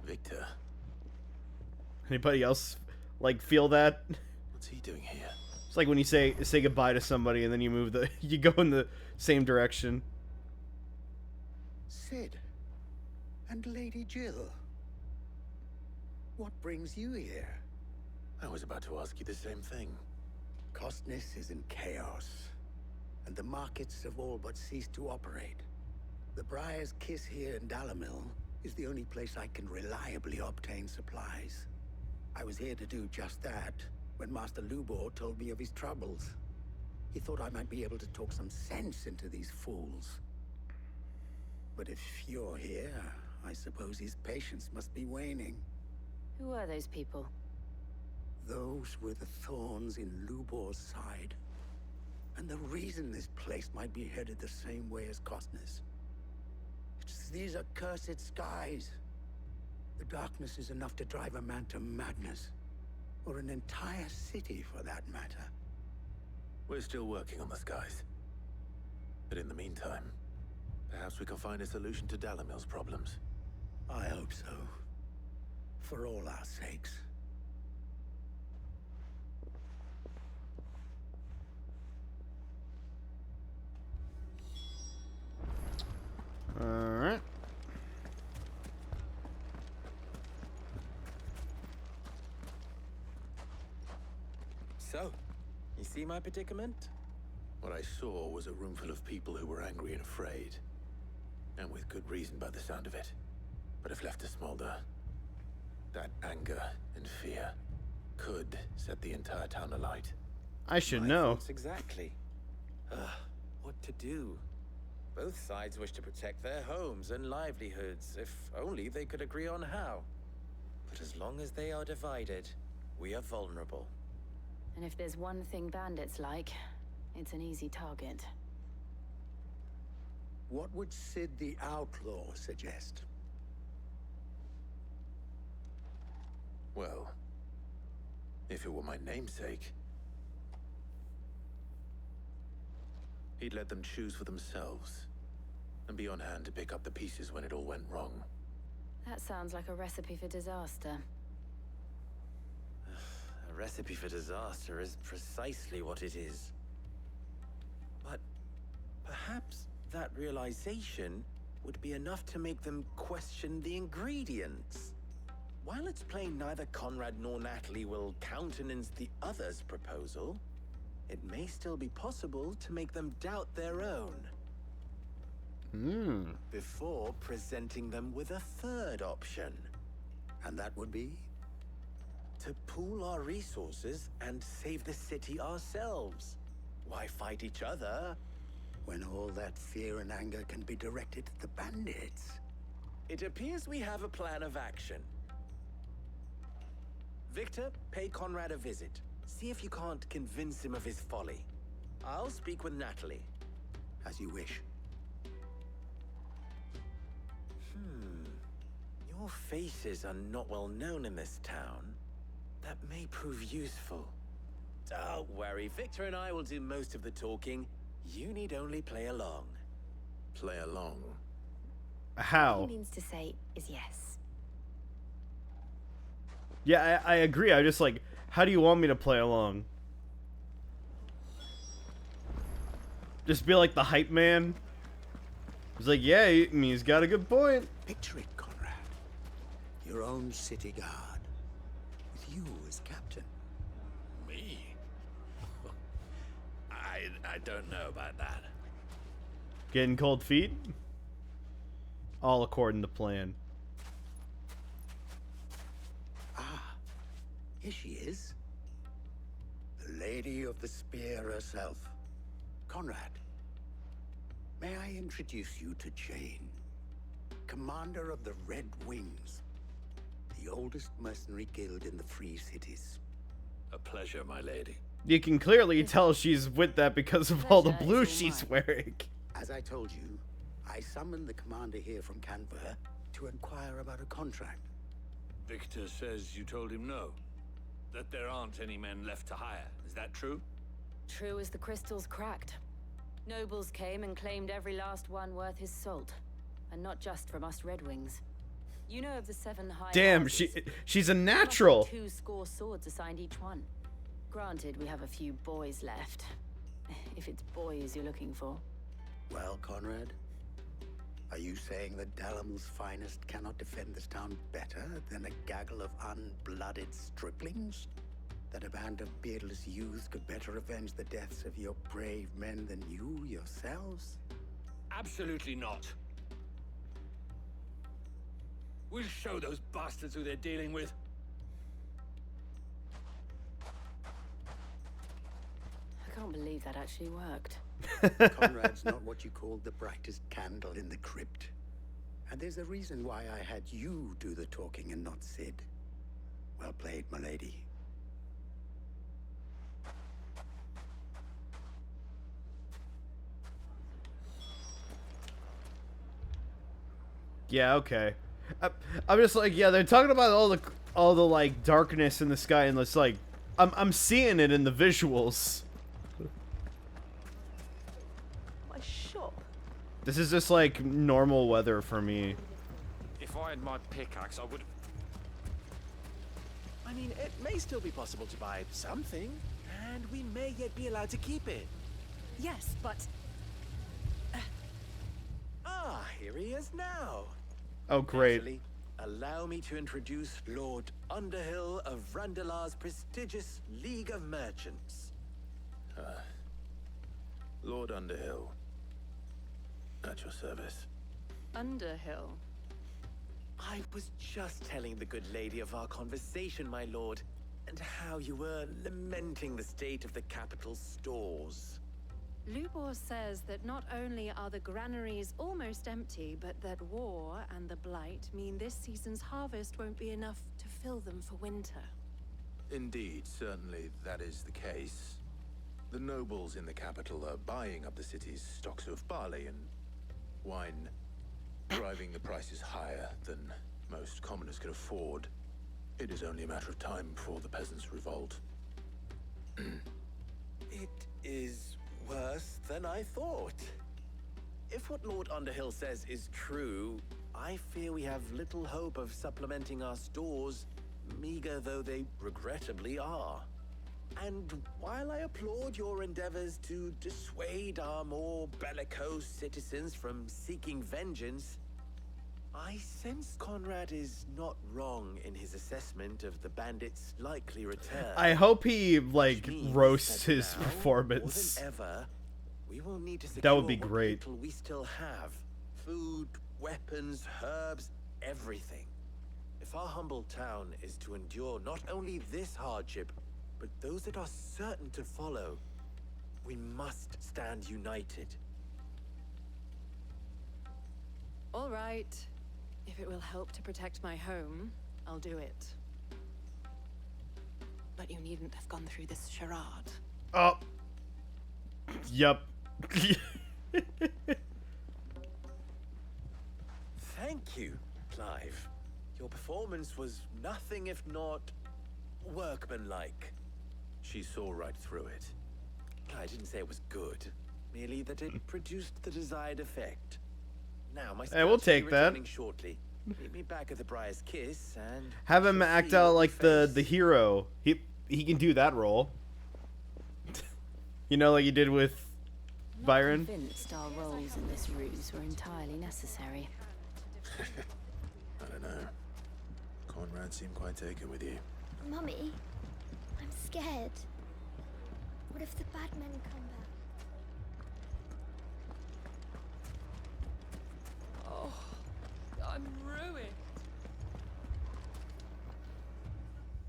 Victor. Anybody else, feel that? What's he doing here? It's like when you say goodbye to somebody and then you go in the same direction. Sid. And Lady Jill. What brings you here? I was about to ask you the same thing. Costness is in chaos, and the markets have all but ceased to operate. The Briar's Kiss here in Dalamil is the only place I can reliably obtain supplies. I was here to do just that when Master Lubor told me of his troubles. He thought I might be able to talk some sense into these fools. But if you're here, I suppose his patience must be waning. Who are those people? Those were the thorns in Lubor's side. And the reason this place might be headed the same way as Costness. It's these accursed skies. The darkness is enough to drive a man to madness. Or an entire city, for that matter. We're still working on the skies. But in the meantime, perhaps we can find a solution to Dalamil's problems. I hope so. For all our sakes. Alright. So, you see my predicament? What I saw was a room full of people who were angry and afraid. And with good reason by the sound of it. But if left to smolder, that anger and fear could set the entire town alight. I should My know. thoughts exactly. What to do? Both sides wish to protect their homes and livelihoods, if only they could agree on how. But as long as they are divided, we are vulnerable. And if there's one thing bandits like, it's an easy target. What would Sid the Outlaw suggest? Well, if it were my namesake, he'd let them choose for themselves and be on hand to pick up the pieces when it all went wrong. That sounds like a recipe for disaster. A recipe for disaster is precisely what it is. But perhaps that realization would be enough to make them question the ingredients. While it's plain neither Conrad nor Natalie will countenance the other's proposal, it may still be possible to make them doubt their own. Before presenting them with a third option. And that would be? To pool our resources and save the city ourselves. Why fight each other when all that fear and anger can be directed at the bandits? It appears we have a plan of action. Victor, pay Conrad a visit. See if you can't convince him of his folly. I'll speak with Natalie. As you wish. Your faces are not well known in this town. That may prove useful. Don't worry, Victor and I will do most of the talking. You need only play along. Play along? How? What he means to say is yes. Yeah, I agree. I just like, how do you want me to play along? Just be like the hype man? He's like, yeah, he's got a good point. Picture it, Conrad. Your own city guard. With you as captain. Me? I don't know about that. Getting cold feet? All according to plan. Here she is. The Lady of the Spear herself. Conrad, may I introduce you to Jane, commander of the Red Wings, the oldest mercenary guild in the Free Cities. A pleasure, my lady. You can clearly tell she's with that because of all the blue she's wearing. As I told you, I summoned the commander here from Canberra to inquire about a contract. Victor says you told him no. That there aren't any men left to hire. Is that true? True as the crystals cracked. Nobles came and claimed every last one worth his salt. And not just from us Red Wings. You know of the 7 high Damn, houses. she's a natural. 2 score swords assigned each one. Granted, we have a few boys left. If it's boys you're looking for. Well, Conrad, are you saying that Dalamil's finest cannot defend this town better than a gaggle of unblooded striplings? That a band of beardless youths could better avenge the deaths of your brave men than you yourselves? Absolutely not. We'll show those bastards who they're dealing with. I can't believe that actually worked. Conrad's not what you call the brightest candle in the crypt. And there's a reason why I had you do the talking and not Sid. Well played, my lady. Yeah, okay. I'm just like, yeah, they're talking about all the like darkness in the sky, and it's like, I'm seeing it in the visuals. My shop. This is just like normal weather for me. If I had my pickaxe, I would. I mean, it may still be possible to buy something, and we may yet be allowed to keep it. Yes, but... Here he is now. Oh, great. Actually, allow me to introduce Lord Underhill of Randalar's prestigious League of Merchants. Lord Underhill. At your service. Underhill? I was just telling the good lady of our conversation, my lord, and how you were lamenting the state of the capital's stores. Lubor says that not only are the granaries almost empty, but that war and the Blight mean this season's harvest won't be enough to fill them for winter. Indeed, certainly that is the case. The nobles in the capital are buying up the city's stocks of barley and wine, driving the prices higher than most commoners can afford. It is only a matter of time before the peasants revolt. It is worse than I thought. If what Lord Underhill says is true, I fear we have little hope of supplementing our stores, meager though they regrettably are. And while I applaud your endeavors to dissuade our more bellicose citizens from seeking vengeance, I sense Conrad is not wrong in his assessment of the bandits' likely return. I hope he, like, roasts his performance. More than ever, we will need to secure That would be what great. little we still have. Food, weapons, herbs, everything. If our humble town is to endure not only this hardship, but those that are certain to follow, we must stand united. All right. If it will help to protect my home, I'll do it. But you needn't have gone through this charade. Oh. Yup. Thank you, Clive. Your performance was nothing if not workmanlike. She saw right through it. I didn't say it was good, merely that it produced the desired effect. Now, my Hey, we'll scouts will be take that. returning shortly. Meet me back at the Briar's Kiss and Have him we'll act see out what we like the hero. He can do that role. You know, like he did with Byron. Convinced our roles in this ruse were entirely necessary. I don't know. Conrad seemed quite taken with you. Mummy, I'm scared. What if the bad men come back? Oh, I'm ruined.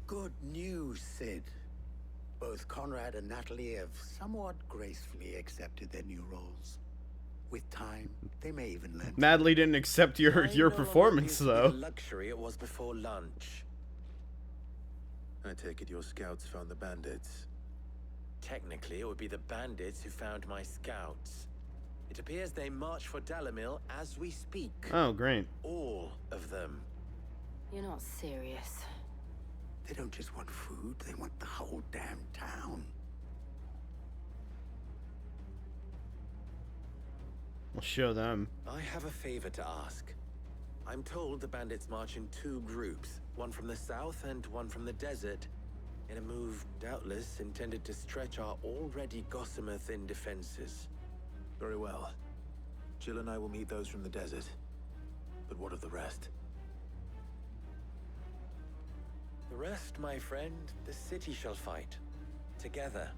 Good news, Sid. Both Conrad and Natalie have somewhat gracefully accepted their new roles. With time, they may even learn. Natalie didn't accept your performance though. The luxury it was before lunch. I take it your scouts found the bandits. Technically, it would be the bandits who found my scouts. It appears they march for Dalamil as we speak. Oh, great. All of them. You're not serious. They don't just want food, they want the whole damn town. We'll show them. I have a favor to ask. I'm told the bandits march in two groups, one from the south and one from the desert, in a move doubtless intended to stretch our already gossamer-thin defenses. Very well. Jill and I will meet those from the desert. But what of the rest? The rest, my friend, the city shall fight. Together.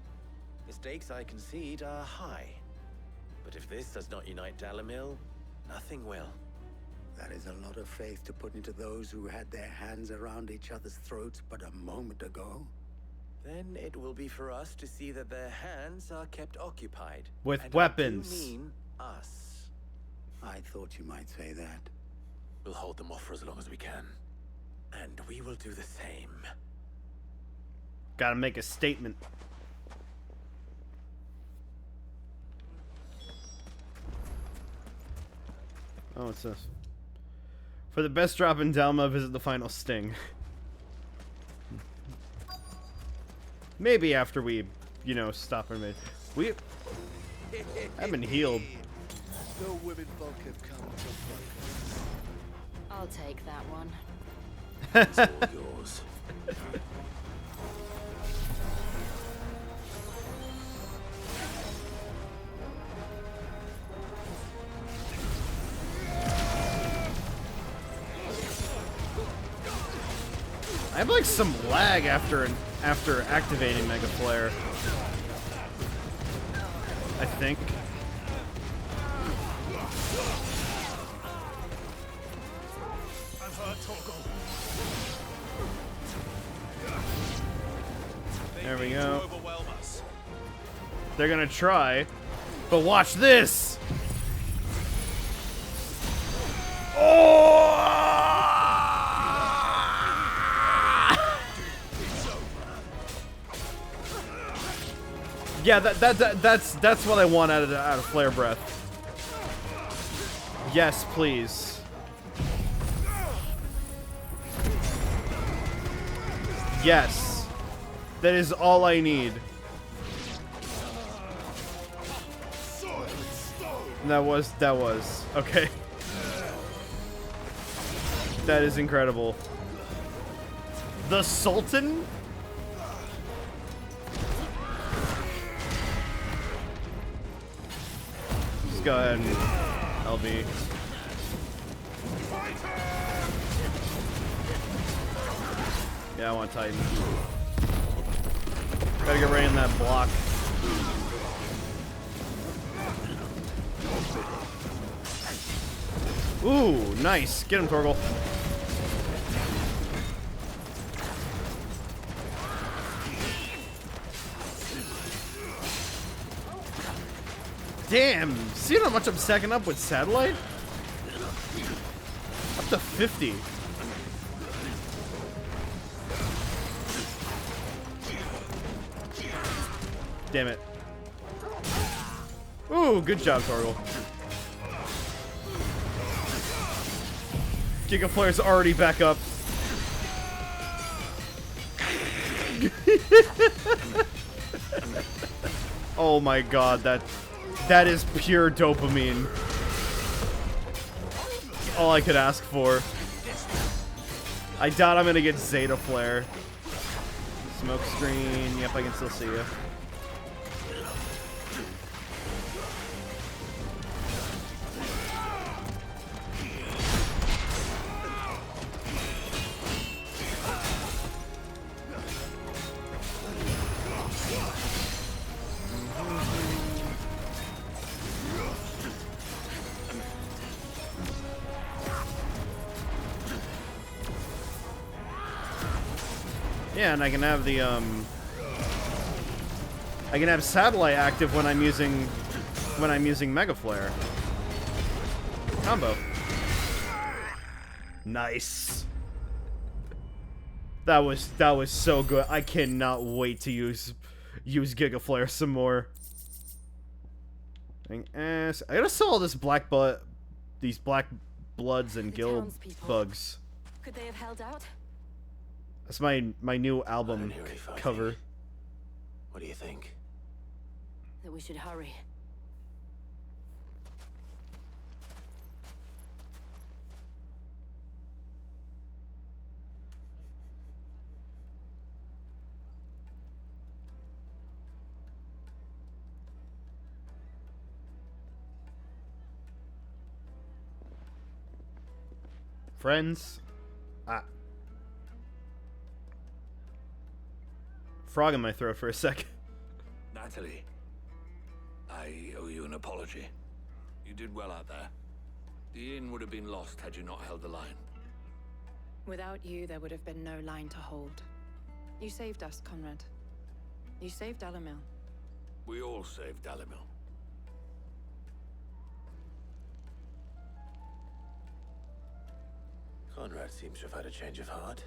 The stakes, I concede, are high. But if this does not unite Dalamil, nothing will. That is a lot of faith to put into those who had their hands around each other's throats but a moment ago. Then it will be for us to see that their hands are kept occupied. With And weapons. I do mean us. I thought you might say that. We'll hold them off for as long as we can. And we will do the same. Gotta make a statement. Oh, what's this? For the best drop in Dalma, visit the final sting. Maybe after we, you know, stop and we I've been healed. No women folk have come to fuck. I'll take that one. It's all yours. I have like some lag after activating Mega Flare. I think. I've heard Torgal. There we go. Overwhelm us. They're gonna try. But watch this! Oh! Yeah, that's what I want out of Flare Breath. Yes, please. Yes. That is all I need. That was okay. That is incredible. The Sultan? Just go ahead and LB. Yeah, I want Titan. Gotta get right in that block. Ooh, nice. Get him, Torgal. Damn! See how much I'm stacking up with Satellite? Up to 50. Damn it. Ooh, good job, Torgal. Giga Flare's already back up. Oh my god, that is pure dopamine. All I could ask for. I doubt I'm gonna get Zeta Flare. Smoke screen. Yep, I can still see you. Yeah, and I can have the I can have Satellite active when I'm using Mega Flare. Combo. Nice. That was so good. I cannot wait to use Giga Flare some more. I gotta sell all this these black bloods and guild bugs. Could they have held out? That's my new album cover. What do you think? That we should hurry. Friends, frog in my throat for a sec. Natalie, I owe you an apology. You did well out there. The inn would have been lost had you not held the line. Without you, there would have been no line to hold. You saved us, Conrad. You saved Dalamil. We all saved Dalamil. Conrad seems to have had a change of heart.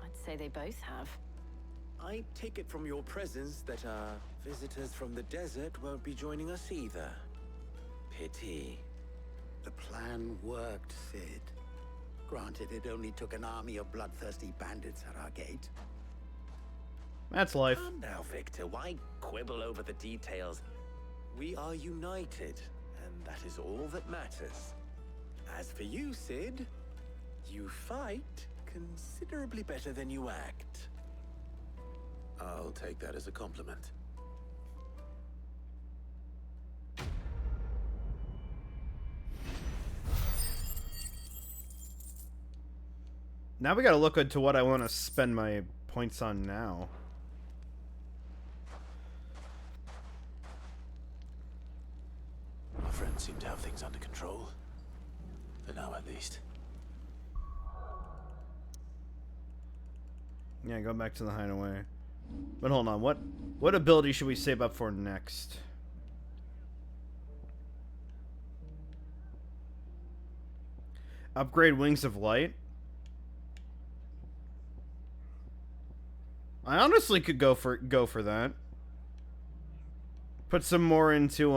I'd say they both have. I take it from your presence that our visitors from the desert won't be joining us either. Pity. The plan worked, Sid. Granted, it only took an army of bloodthirsty bandits at our gate. That's life. Come now, Victor. Why quibble over the details? We are united, and that is all that matters. As for you, Sid, you fight considerably better than you act. I'll take that as a compliment. Now we gotta look into what I want to spend my points on now. Our friends seem to have things under control. For now, at least. Yeah, go back to the hideaway. But hold on, what ability should we save up for next? Upgrade Wings of Light. I honestly could go for that. Put some more into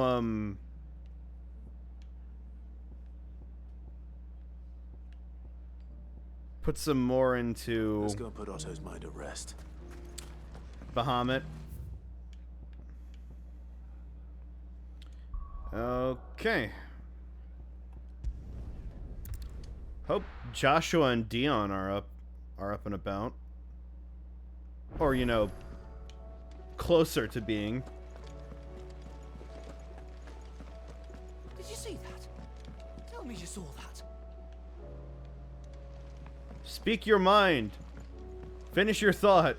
Put some more into. Let's go and put Otto's mind at rest. Bahamut. Okay. Hope Joshua and Dion are up and about. Or, you know, closer to being. Did you see that? Tell me you saw that. Speak your mind. Finish your thought.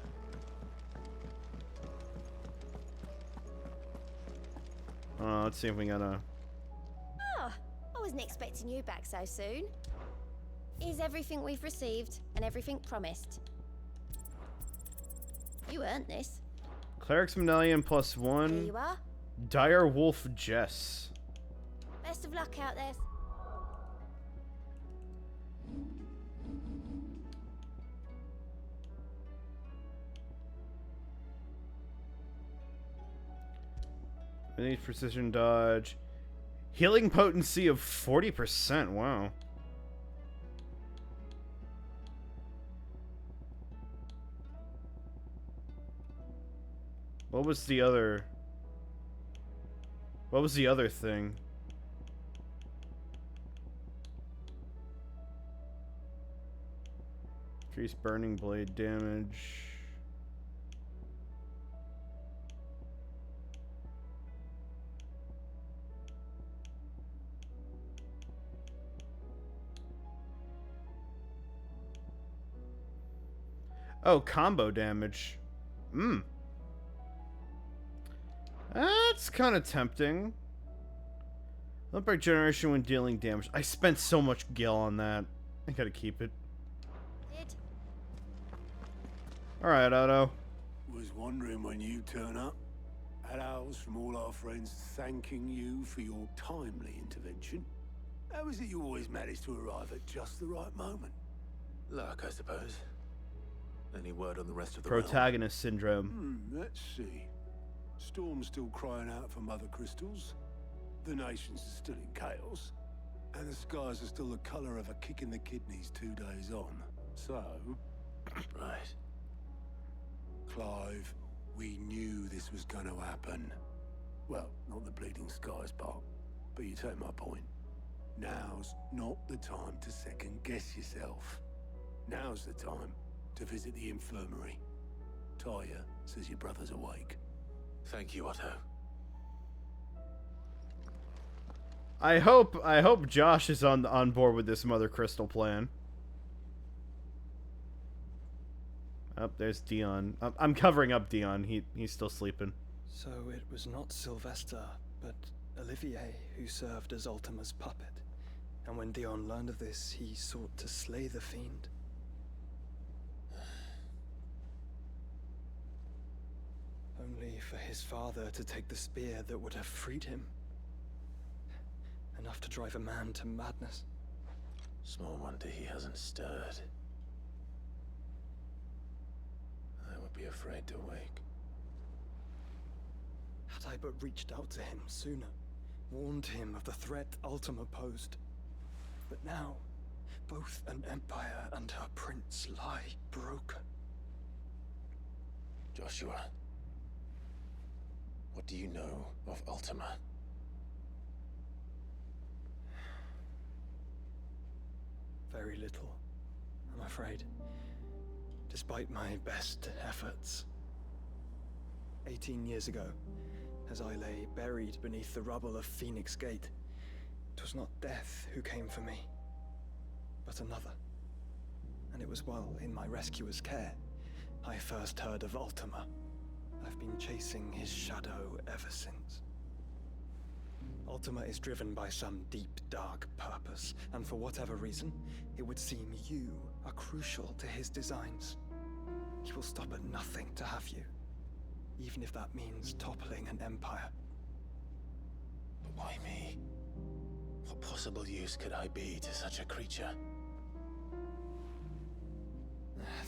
Let's see if we got a... Oh, I wasn't expecting you back so soon. Here's everything we've received and everything promised. You earned this. Cleric's Medallion +1. Here you are. Dire Wolf Jess. Best of luck out there. Mini precision dodge. Healing potency of 40%. Wow. What was the other thing? Increase burning blade damage. Oh, combo damage. That's kind of tempting. Limp generation when dealing damage. I spent so much gil on that. I gotta keep it. Alright, Otto. Was wondering when you turn up. Had owls from all our friends thanking you for your timely intervention. How is it you always manage to arrive at just the right moment? Luck, I suppose. Any word on the rest of the Protagonist syndrome. Let's see. Storm's still crying out for mother crystals. The nations are still in chaos. And the skies are still the colour of a kick in the kidneys 2 days on. So... Right. Clive, we knew this was going to happen. Well, not the bleeding skies part, but you take my point. Now's not the time to second guess yourself. Now's the time to visit the infirmary. Taya says your brother's awake. Thank you, Otto. I hope Josh is on board with this Mother Crystal plan. Oh, there's Dion. I'm covering up Dion. He's still sleeping. So it was not Sylvester, but Olivier who served as Ultima's puppet. And when Dion learned of this, he sought to slay the fiend. Only for his father to take the spear that would have freed him. Enough to drive a man to madness. Small wonder he hasn't stirred. I would be afraid to wake. Had I but reached out to him sooner, warned him of the threat Ultima posed. But now, both an empire and her prince lie broken. Joshua, what do you know of Ultima? Very little, I'm afraid. Despite my best efforts. 18 years ago, as I lay buried beneath the rubble of Phoenix Gate, it was not death who came for me, but another. And it was while in my rescuer's care, I first heard of Ultima. I've been chasing his shadow ever since. Ultima is driven by some deep, dark purpose, and for whatever reason, it would seem you are crucial to his designs. He will stop at nothing to have you, even if that means toppling an empire. But why me? what possible use could I be to such a creature?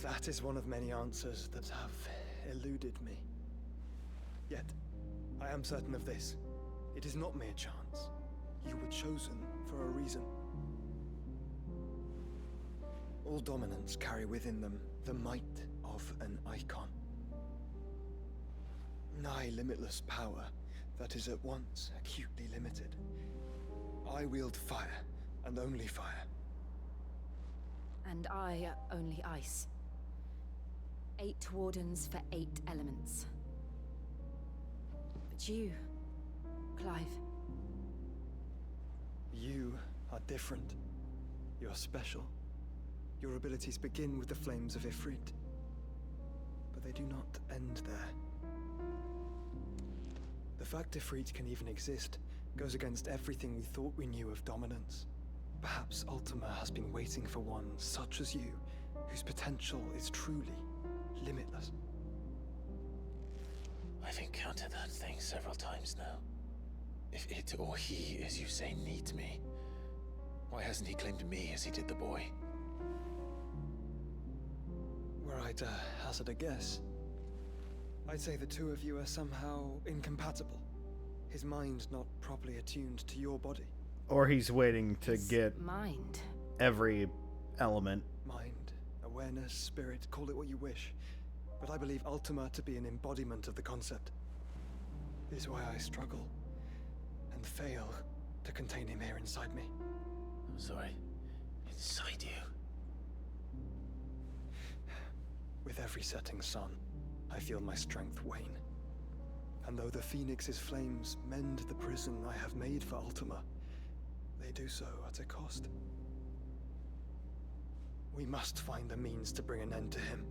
That is one of many answers that have eluded me. Yet, I am certain of this. It is not mere chance. You were chosen for a reason. All dominants carry within them the might of an icon. Nigh limitless power that is at once acutely limited. I wield fire, and only fire. And I only ice. 8 wardens for 8 elements. But you, Clive. You are different. You're special. Your abilities begin with the flames of Ifrit. But they do not end there. The fact Ifrit can even exist goes against everything we thought we knew of dominance. Perhaps Ultima has been waiting for one such as you, whose potential is truly limitless. I've encountered that thing several times now. If it or he, as you say, needs me, why hasn't he claimed me as he did the boy? Were I to hazard a guess, I'd say the two of you are somehow incompatible. His mind not properly attuned to your body. Or he's waiting to get mind. Every element. Mind, awareness, spirit, call it what you wish. But I believe Ultima to be an embodiment of the concept. This is why I struggle and fail to contain him here inside me. I'm sorry. Inside you? With every setting sun, I feel my strength wane. And though the Phoenix's flames mend the prison I have made for Ultima, they do so at a cost. We must find a means to bring an end to him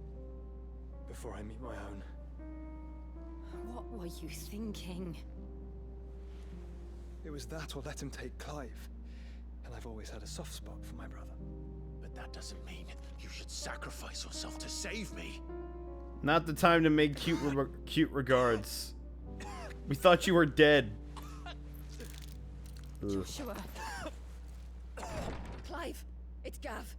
before I meet my own. What were you thinking? It was that or let him take Clive. And I've always had a soft spot for my brother. But that doesn't mean you should sacrifice yourself to save me. Not the time to make cute regards. We thought you were dead. Joshua. Clive, it's Gav.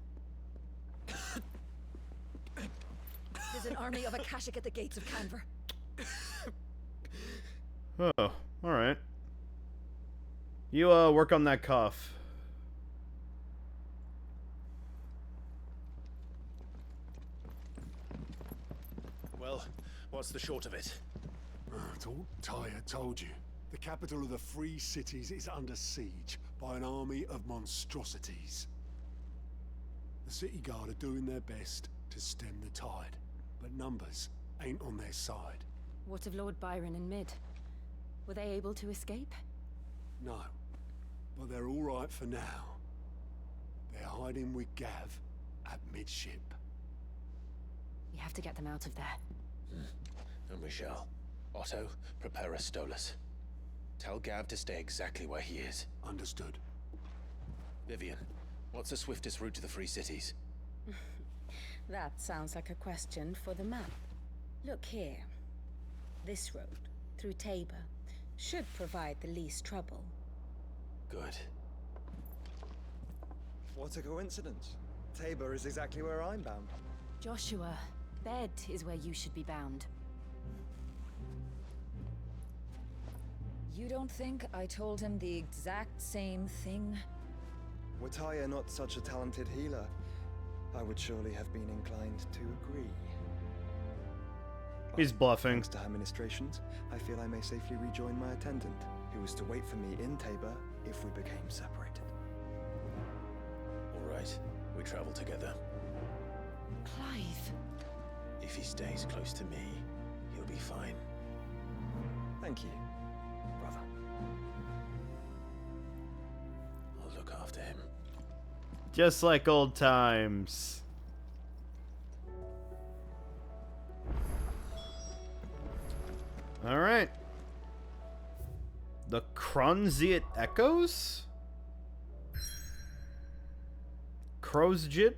There's an army of Akashic at the gates of Canver. Oh, alright. You, work on that cough. Well, what's the short of it? Tyre told you. The capital of the Free Cities is under siege by an army of monstrosities. The city guard are doing their best to stem the tide, but numbers ain't on their side. What of Lord Byron and Mid? Were they able to escape? No, but they're all right for now. They're hiding with Gav at midship. We have to get them out of there. And we shall. Otto, prepare a Stolas. Tell Gav to stay exactly where he is. Understood. Vivian, what's the swiftest route to the Free Cities? That sounds like a question for the map. Look here. This road, through Tabor, should provide the least trouble. Good. What a coincidence. Tabor is exactly where I'm bound. Joshua, bed is where you should be bound. You don't think I told him the exact same thing? Were Tyre not such a talented healer, I would surely have been inclined to agree. He's bluffing. Thanks to her ministrations, I feel I may safely rejoin my attendant, who was to wait for me in Tabor if we became separated. All right, we travel together. Clive. If he stays close to me, he'll be fine. Thank you, brother. I'll look after him. Just like old times. All right. The Kronziet Echoes? Crowsjit?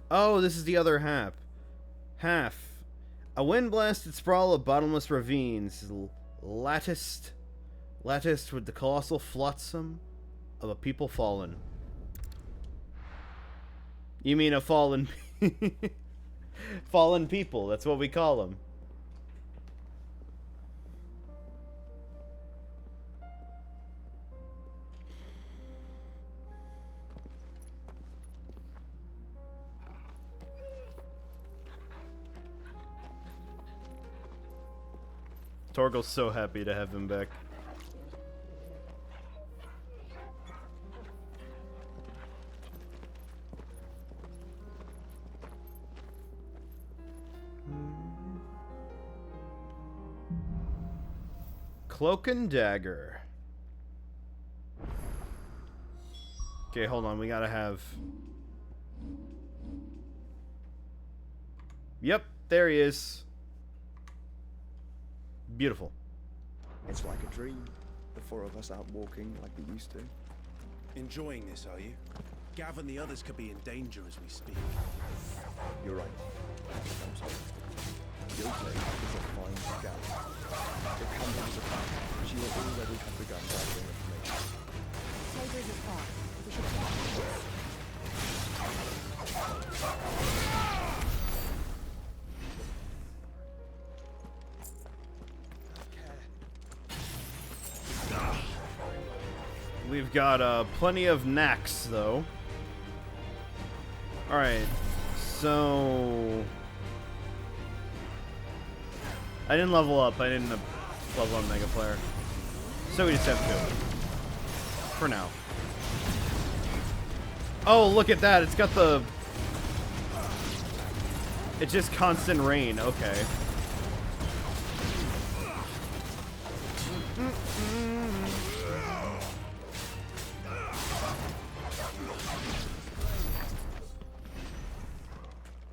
Oh, this is the other half. A wind-blasted sprawl of bottomless ravines, latticed latticed with the colossal flotsam of a people fallen. You mean a fallen... fallen people, that's what we call them. Torgal's so happy to have him back. Cloak and dagger. Okay, hold on. We gotta have... Yep, there he is. Beautiful. It's like a dream. The four of us out walking like we used to. Enjoying this, are you? Gav and the others could be in danger as we speak. You're right. I'm sorry. Yote is a fine scout. If Campbell was attacked, she will already have begun gathering information. Soldiers are far. We should check We've got plenty of knacks, though. Alright, so... I didn't level up. I didn't level up Mega Player. So we just have two. For now. Oh, look at that. It's got the... It's just constant rain. Okay.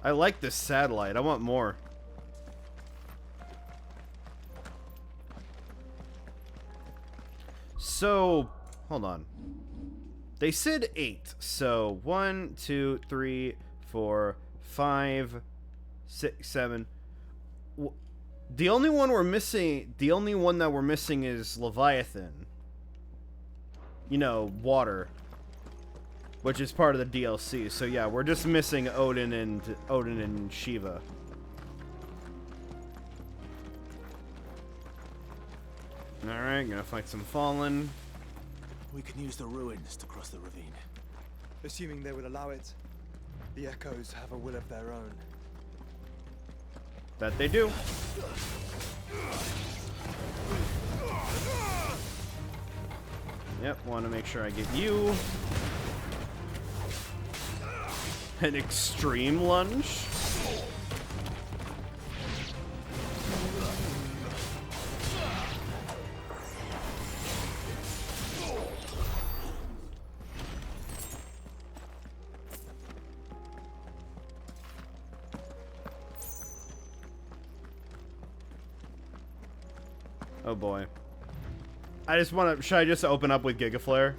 I like this satellite. I want more. So, hold on. They said 8. So, 1, 2, 3, 4, 5, 6, 7. The only one we're missing, the only one that we're missing is Leviathan. You know, water. Which is part of the DLC. So yeah, we're just missing Odin and Shiva. Alright, gonna fight some Fallen. We can use the ruins to cross the ravine. Assuming they will allow it. The Echoes have a will of their own. That they do. Yep, want to make sure I get you. An extreme lunge. Oh boy. I just want to... Should I just open up with Giga Flare?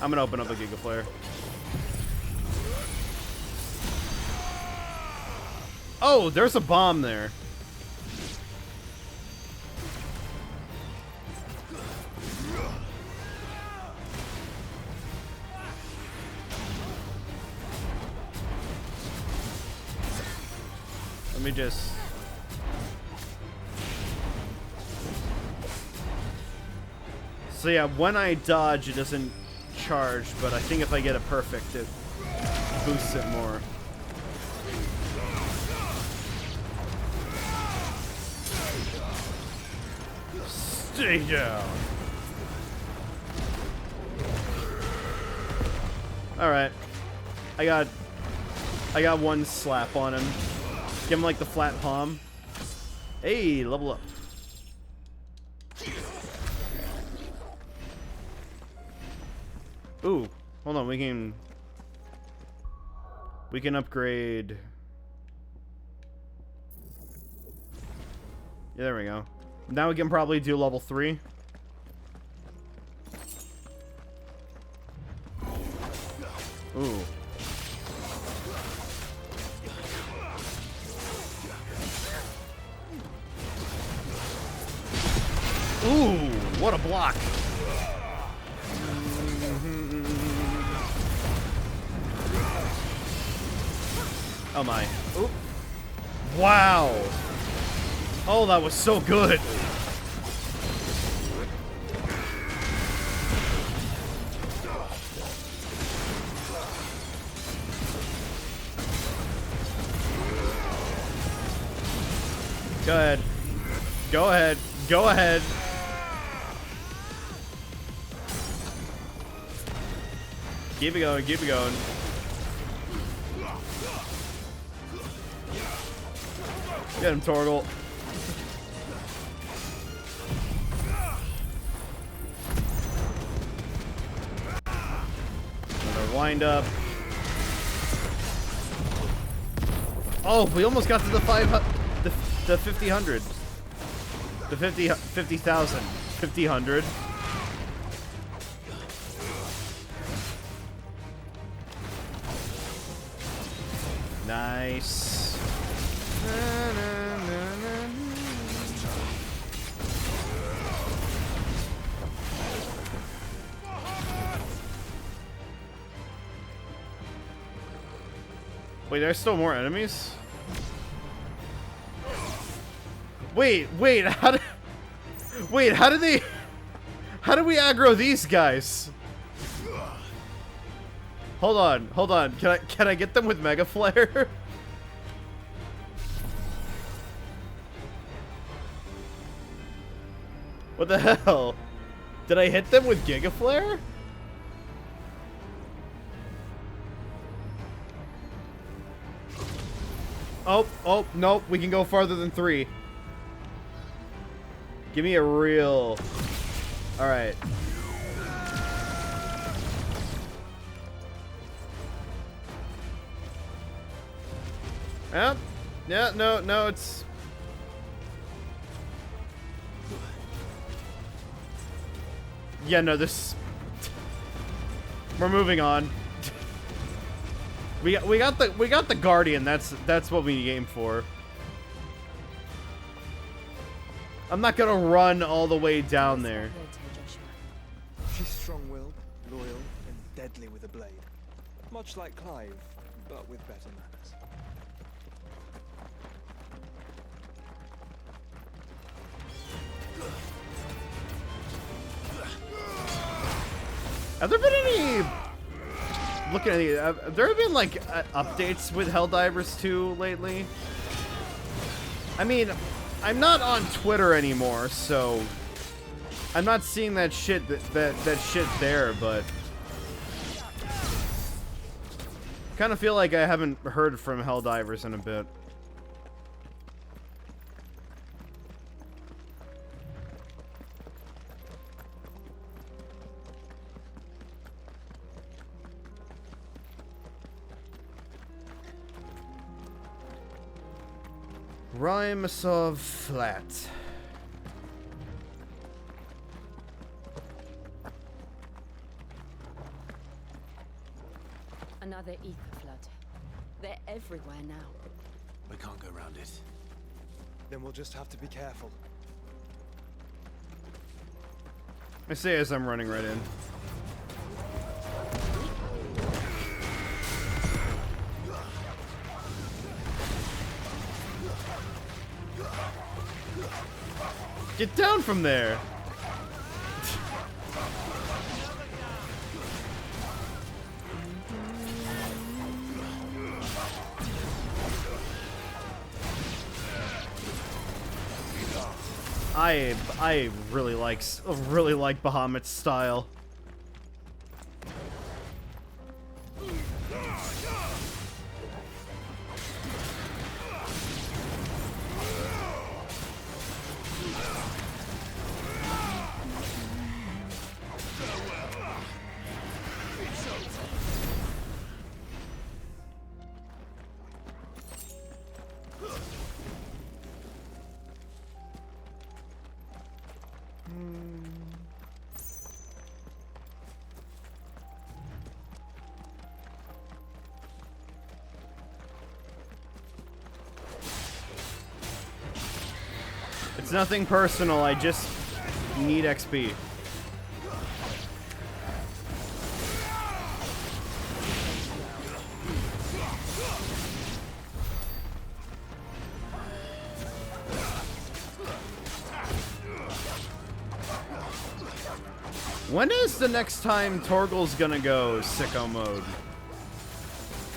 I'm gonna open up a Giga Flare. Oh, there's a bomb there. Let me just... So yeah, when I dodge, it doesn't charge, but I think if I get it perfect, it boosts it more. Stay down. Alright. I got one slap on him. Give him like the flat palm. Hey, level up. Ooh, hold on, we can upgrade. Yeah, there we go. Now we can probably do level 3. Ooh. Ooh, what a block. Oh my. Oop. Wow. Oh, that was so good. Go ahead. Go ahead. Go ahead. Keep it going. Keep it going. Get him, Torgal. Another wind up. Oh, we almost got to the 500. The 50,000. The 50,000. 50,000. Nice. Wait, there's still more enemies? Wait, how do we aggro these guys? Hold on. Can I get them with Mega Flare? What the hell? Did I hit them with Giga Flare? Oh, nope, we can go farther than 3. Give me a real... Alright. Yeah, no, it's... Yeah, no, this... We're moving on. We got the Guardian. That's what we aim for. I'm not gonna run all the way down there. She's strong-willed, loyal, and deadly with a blade. Much like Clive, but with better manners. Have there been any... Looking at it, have there been, like, updates with Helldivers 2 lately? I mean, I'm not on Twitter anymore, so... I'm not seeing that shit, that shit there, but... Kind of feel like I haven't heard from Helldivers in a bit. Rhymasov Flat. Another ether flood. They're everywhere now. We can't go around it. Then we'll just have to be careful. I say as I'm running right in. Get down from there! I really like Bahamut's style. It's nothing personal, I just need XP. When is the next time Torgal's gonna go sicko mode?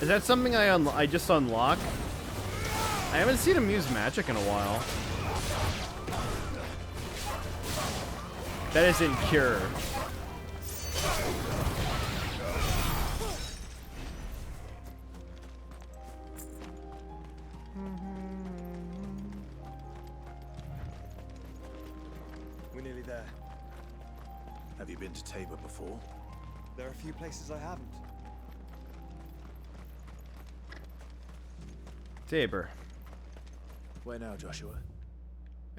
Is that something I just unlock? I haven't seen him use magic in a while. That isn't Cure. We're nearly there. Have you been to Tabor before? There are a few places I haven't. Tabor. Where now, Joshua?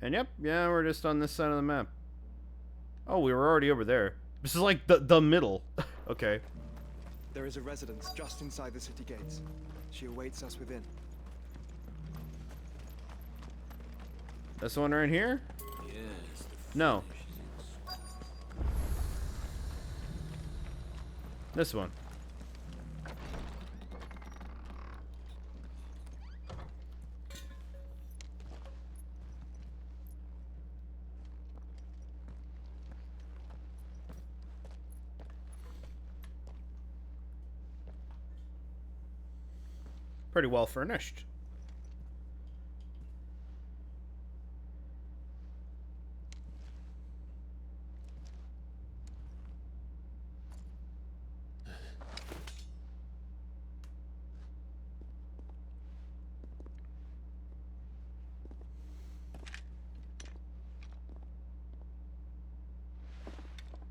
And yep, yeah, we're just on this side of the map. Oh, we were already over there. This is like the middle. Okay. There is a residence just inside the city gates. She awaits us within. This one right here? Yes. No. This one. Pretty well furnished.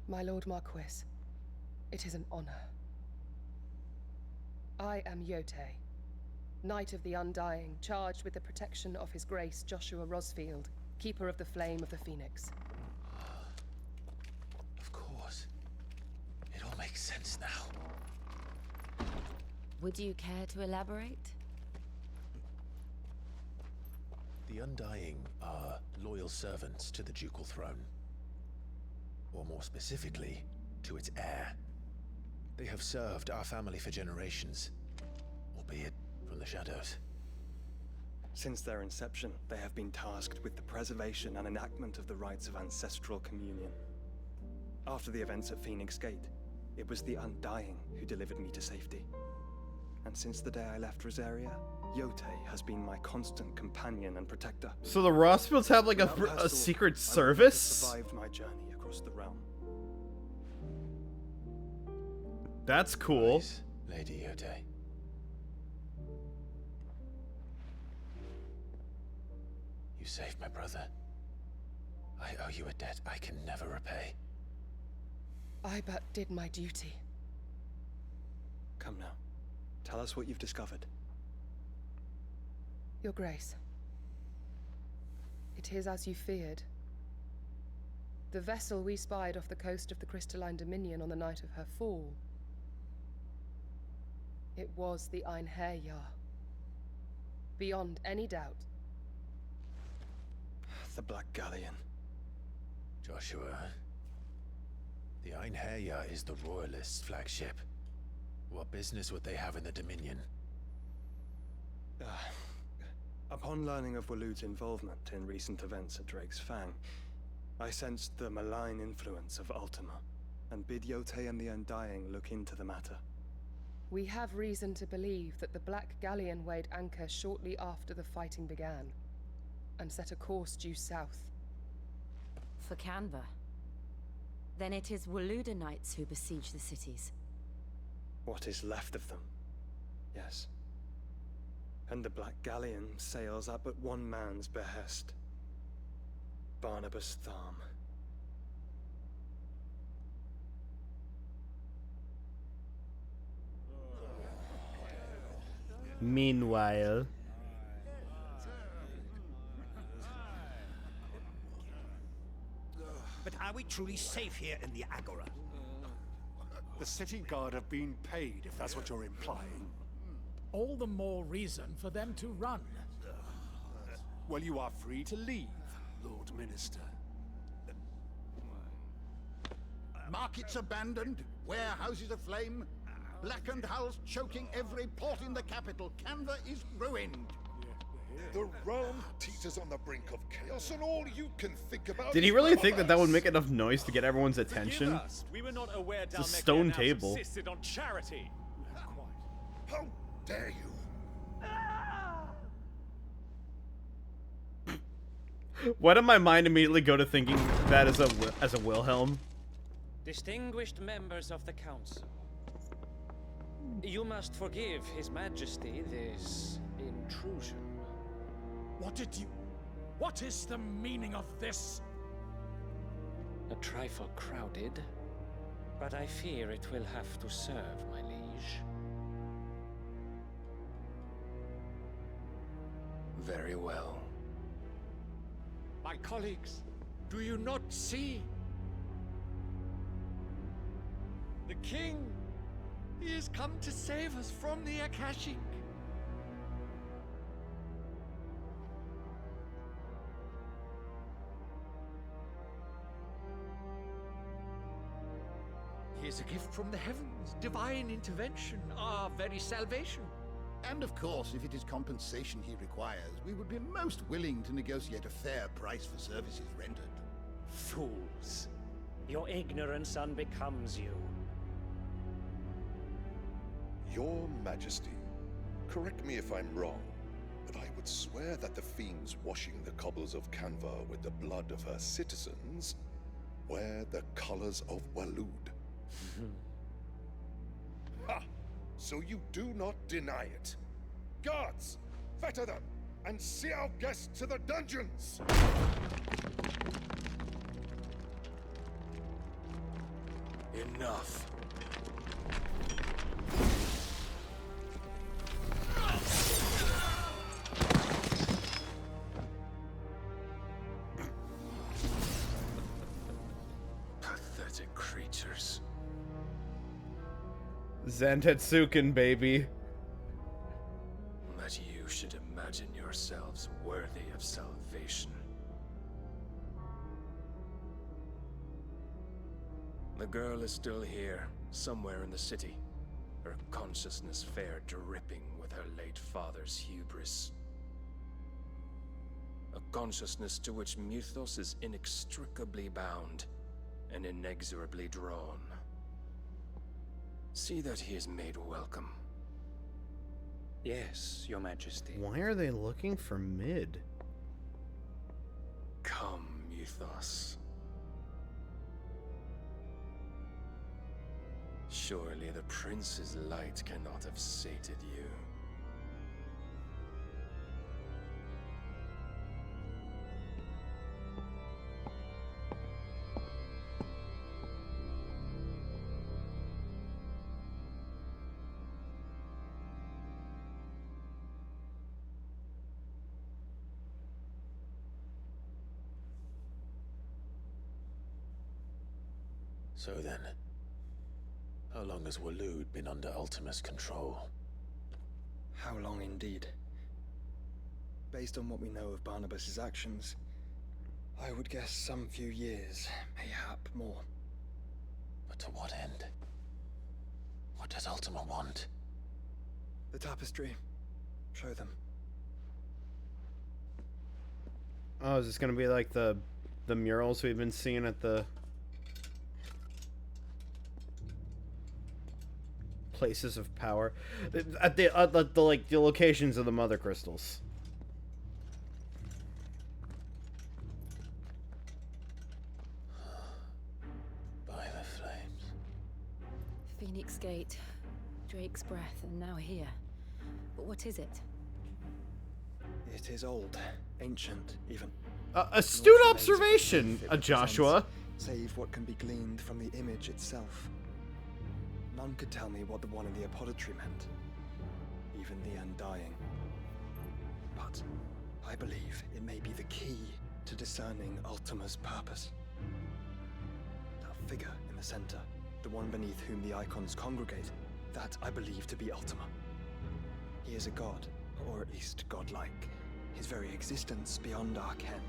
My Lord Marquis, it is an honor. I am Yote, Knight of the Undying, charged with the protection of His Grace Joshua Rosfield, Keeper of the Flame of the Phoenix. Of course. It all makes sense now. Would you care to elaborate? The Undying are loyal servants to the ducal throne. Or more specifically, to its heir. They have served our family for generations, albeit from the shadows. Since their inception, they have been tasked with the preservation and enactment of the rites of ancestral communion. After the events at Phoenix Gate, it was the Undying who delivered me to safety. And since the day I left Rosaria, Yote has been my constant companion and protector. So the Rosfields have like a secret service? I survived my journey across the realm. That's cool. Nice, Lady Yote. You saved my brother. I owe you a debt I can never repay. I but did my duty. Come now. Tell us what you've discovered. Your Grace. It is as you feared. The vessel we spied off the coast of the Crystalline Dominion on the night of her fall. It was the Einherjar. Beyond any doubt. The Black Galleon. Joshua. The Einherjar is the Royalists' flagship. What business would they have in the Dominion? Upon learning of Waloed's involvement in recent events at Drake's Fang, I sensed the malign influence of Ultima, and bid Yote and the Undying look into the matter. We have reason to believe that the Black Galleon weighed anchor shortly after the fighting began, and set a course due south. For Canva. Then it is Waloed Knights who besiege the cities. What is left of them? Yes. And the Black Galleon sails at but one man's behest. Barnabas Tharm. Meanwhile... But are we truly safe here in the Agora? The city guard have been paid, if that's what you're implying. All the more reason for them to run. Well, you are free to leave, Lord Minister. Markets abandoned, warehouses aflame, blackened hulls choking every port in the capital. Canva is ruined. The realm teeters on the brink of chaos, and all you can think about. Did he really think that that would make enough noise to get everyone's attention? We were not aware It's a stone table. insisted on charity. How dare you? Why did my mind immediately go to thinking that as a Wilhelm? Distinguished members of the council, you must forgive His Majesty this intrusion. What is the meaning of this? A trifle crowded, but I fear it will have to serve, my liege. Very well. My colleagues, do you not see? The king, he has come to save us from the Akashic. He is a gift from the heavens, divine intervention, our very salvation. And of course, if it is compensation he requires, we would be most willing to negotiate a fair price for services rendered. Fools. Your ignorance unbecomes you. Your Majesty, correct me if I'm wrong, but I would swear that the fiends washing the cobbles of Canva with the blood of her citizens wear the colors of Waloed. Ha! So you do not deny it. Guards, fetter them, and see our guests to the dungeons! Enough. Pathetic creatures. Zantetsuken, baby. That you should imagine yourselves worthy of salvation. The girl is still here, somewhere in the city. Her consciousness fair dripping with her late father's hubris. A consciousness to which Mythos is inextricably bound and inexorably drawn. See that he is made welcome. Yes, Your Majesty. Why are they looking for Mid? Come, Mythos. Surely the prince's light cannot have sated you. So then, how long has Waloed been under Ultima's control? How long indeed? Based on what we know of Barnabas's actions, I would guess some few years, mayhap more. But to what end? What does Ultima want? The tapestry. Show them. Oh, is this gonna be like the murals we've been seeing at the places of power, at the like the locations of the mother crystals? By the flames. Phoenix Gate, Drake's Breath, and now here. But what is it? It is old, ancient, even. Astute observation, Joshua. Save what can be gleaned from the image itself. None could tell me what the one in the apothecary meant, even the Undying. But I believe it may be the key to discerning Ultima's purpose. That figure in the center, the one beneath whom the icons congregate, that I believe to be Ultima. He is a god, or at least godlike, his very existence beyond our ken.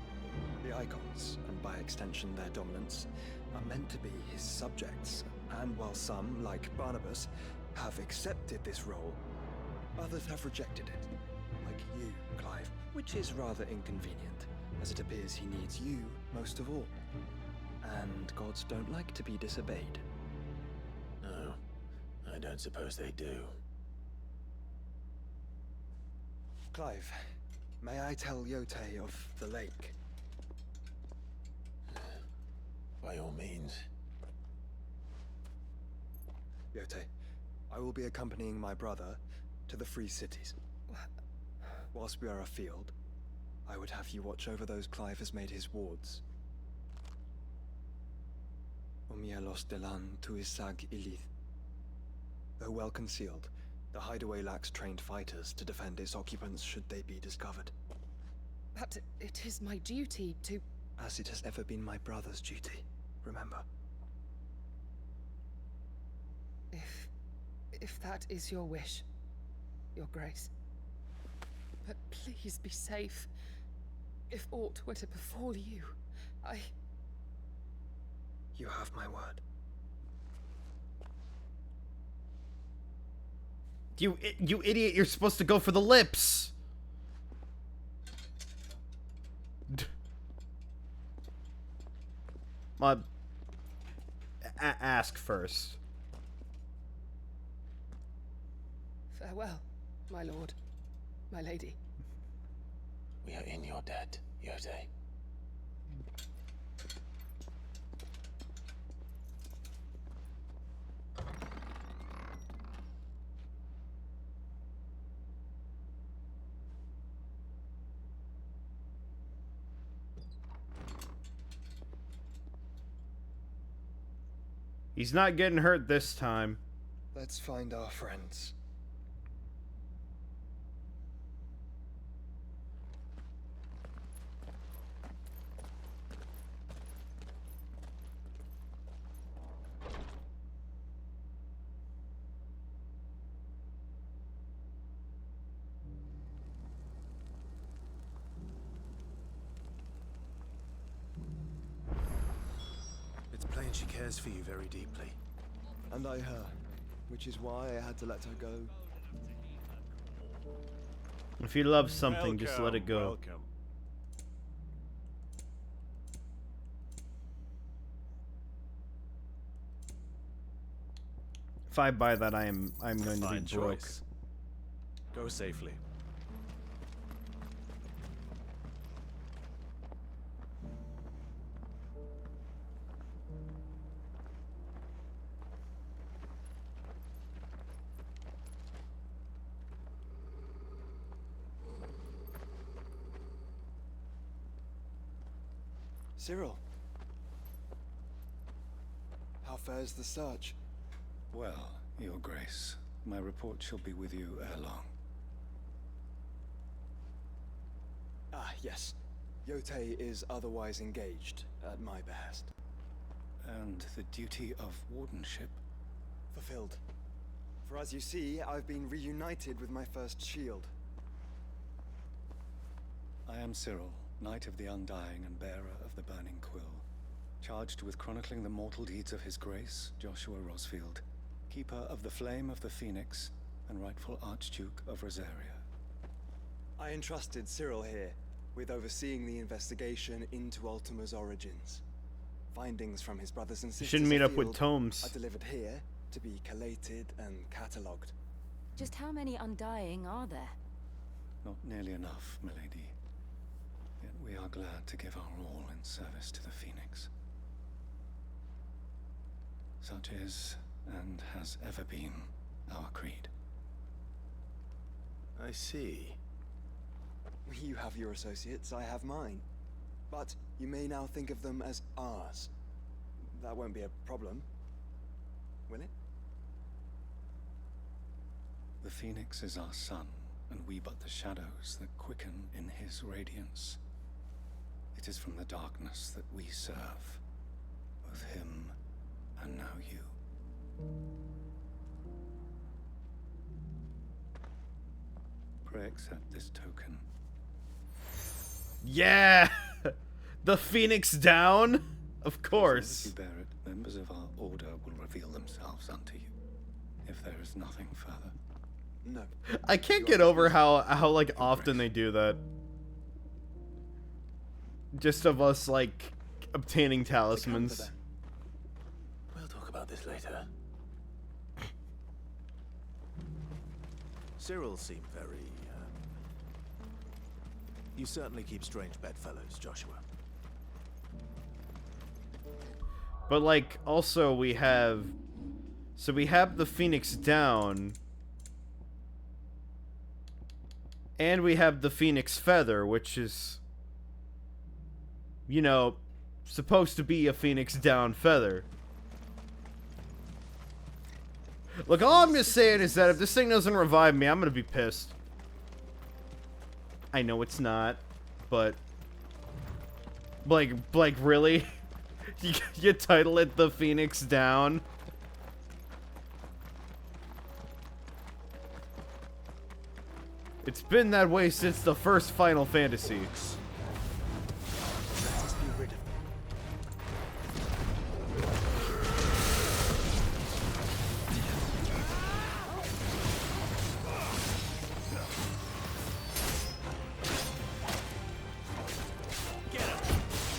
The icons and by extension their dominance, are meant to be his subjects, and while some, like Barnabas, have accepted this role, others have rejected it, like you, Clive, which is rather inconvenient, as it appears he needs you most of all. And gods don't like to be disobeyed. No, I don't suppose they do. Clive, may I tell Yote of the lake? By all means. Yote, I will be accompanying my brother to the Free Cities. Whilst we are afield, I would have you watch over those Clive has made his wards. Omielos delan tuisag ilith. Though well concealed, the hideaway lacks trained fighters to defend its occupants should they be discovered. But it is my duty to... As it has ever been my brother's duty, remember. If that is your wish, Your Grace. But please be safe. If aught were to befall you, You have my word. You idiot, you're supposed to go for the lips! Ask first. Farewell, my lord, my lady. We are in your debt, Yote. He's not getting hurt this time. Let's find our friends. It's plain she cares for you very deeply. And I her, which is why I had to let her go. If you love something, just let it go. Welcome. If I buy that, I'm going to be Fine broke. choice. Go safely. Cyril. How fares the search? Well, Your Grace, my report shall be with you ere long. Ah, yes. Yote is otherwise engaged, at my behest. And the duty of wardenship? Fulfilled. For as you see, I've been reunited with my first shield. I am Cyril, Knight of the Undying and bearer of the Burning Quill, charged with chronicling the mortal deeds of His Grace, Joshua Rosfield, Keeper of the Flame of the Phoenix, and rightful Archduke of Rosaria. I entrusted Cyril here with overseeing the investigation into Ultima's origins. Findings from his brothers and sisters Shouldn't meet up with afield tomes. are delivered here to be collated and catalogued. Just how many Undying are there? Not nearly enough, milady. Yet we are glad to give our all in service to the Phoenix. Such is, and has ever been, our creed. I see. You have your associates, I have mine. But you may now think of them as ours. That won't be a problem, will it? The Phoenix is our sun, and we but the shadows that quicken in his radiance. It is from the darkness that we serve, both him and now you. Pray accept this token. Yeah! The Phoenix down? Of course. As long as you bear it, members of our order will reveal themselves unto you. If there is nothing further. No. I can't get over how like often they do that. Just of us like obtaining talismans. We'll talk about this later. Cyril seemed very, You certainly keep strange bedfellows, Joshua. But like, also we have... So we have the Phoenix down. And we have the Phoenix feather, which is... You know, supposed to be a Phoenix down feather. Look, all I'm just saying is that if this thing doesn't revive me, I'm gonna be pissed. I know it's not, but... Like really? you title it The Phoenix Down? It's been that way since the first Final Fantasy.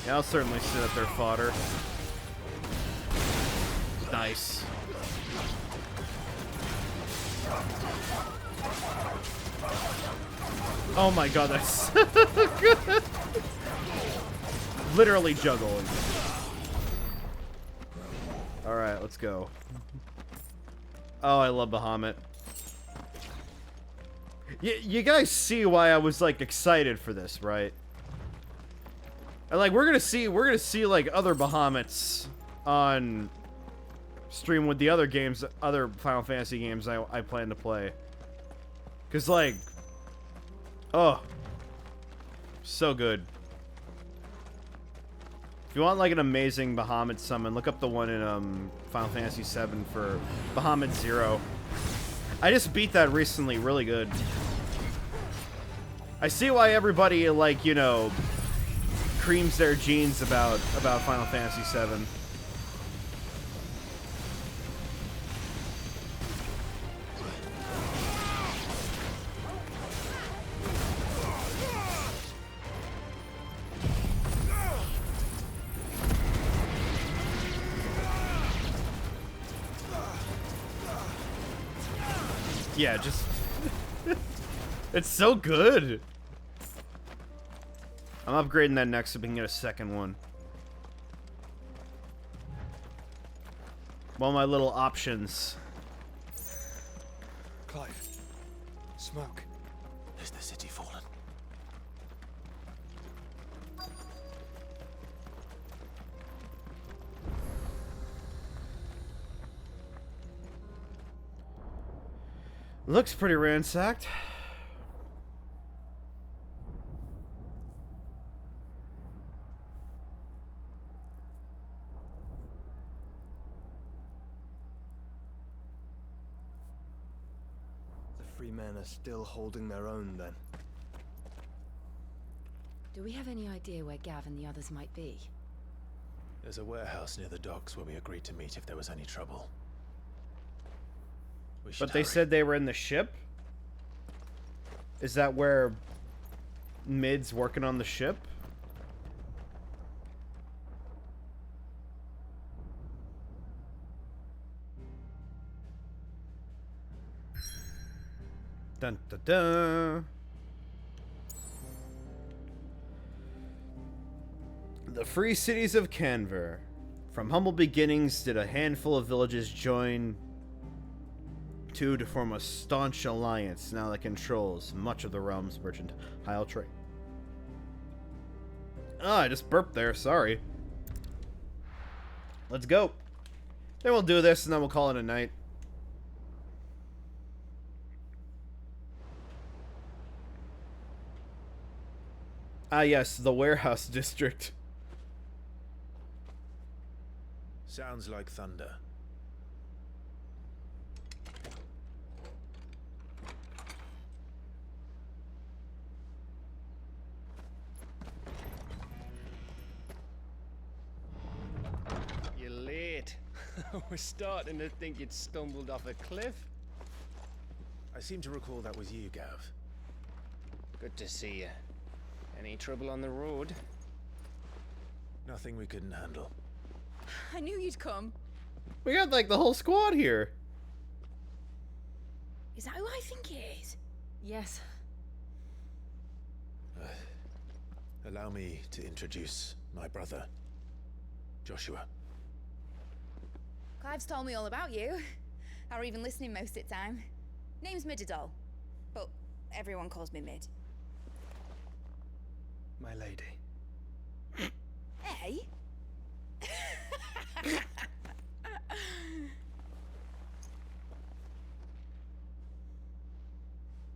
Yeah, I'll certainly sit at their fodder. Nice. Oh my god, that's so good. Literally juggling. Alright, let's go. Oh, I love Bahamut. You guys see why I was like excited for this, right? And like we're gonna see like other Bahamuts on stream with the other games, other Final Fantasy games I plan to play. Cause like, oh, so good. If you want like an amazing Bahamut summon, look up the one in Final Fantasy VII for Bahamut Zero. I just beat that recently, really good. I see why everybody like, you know, creams their jeans about Final Fantasy VII. Yeah, just... It's so good! I'm upgrading that next so we can get a second one. Well, my little options. Clive. Smoke. Is the city fallen? Looks pretty ransacked. The free men are still holding their own, then. Do we have any idea where Gav and the others might be? There's a warehouse near the docks where we agreed to meet if there was any trouble. But they said they were in the ship? Is that where Mid's working on the ship? Dun dun dun. The Free Cities of Canver. From humble beginnings did a handful of villages join to form a staunch alliance now that controls much of the realm's mercantile trade. Oh, I just burped there, sorry. Let's go. Then we'll do this and then we'll call it a night. Ah yes, the warehouse district. Sounds like thunder. We're starting to think you'd stumbled off a cliff. I seem to recall that was you, Gav. Good to see you. Any trouble on the road? Nothing we couldn't handle. I knew you'd come. We got like the whole squad here. Is that who I think it is? Yes. Allow me to introduce my brother, Joshua. Clive's told me all about you. Or even listening most of the time. Name's Midadol, but everyone calls me Mid. My lady. Hey?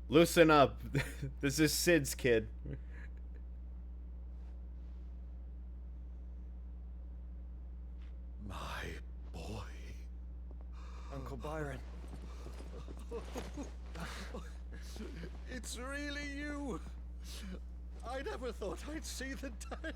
Loosen up. This is Sid's kid. My boy. Uncle Byron. It's really you. I never thought I'd see the day.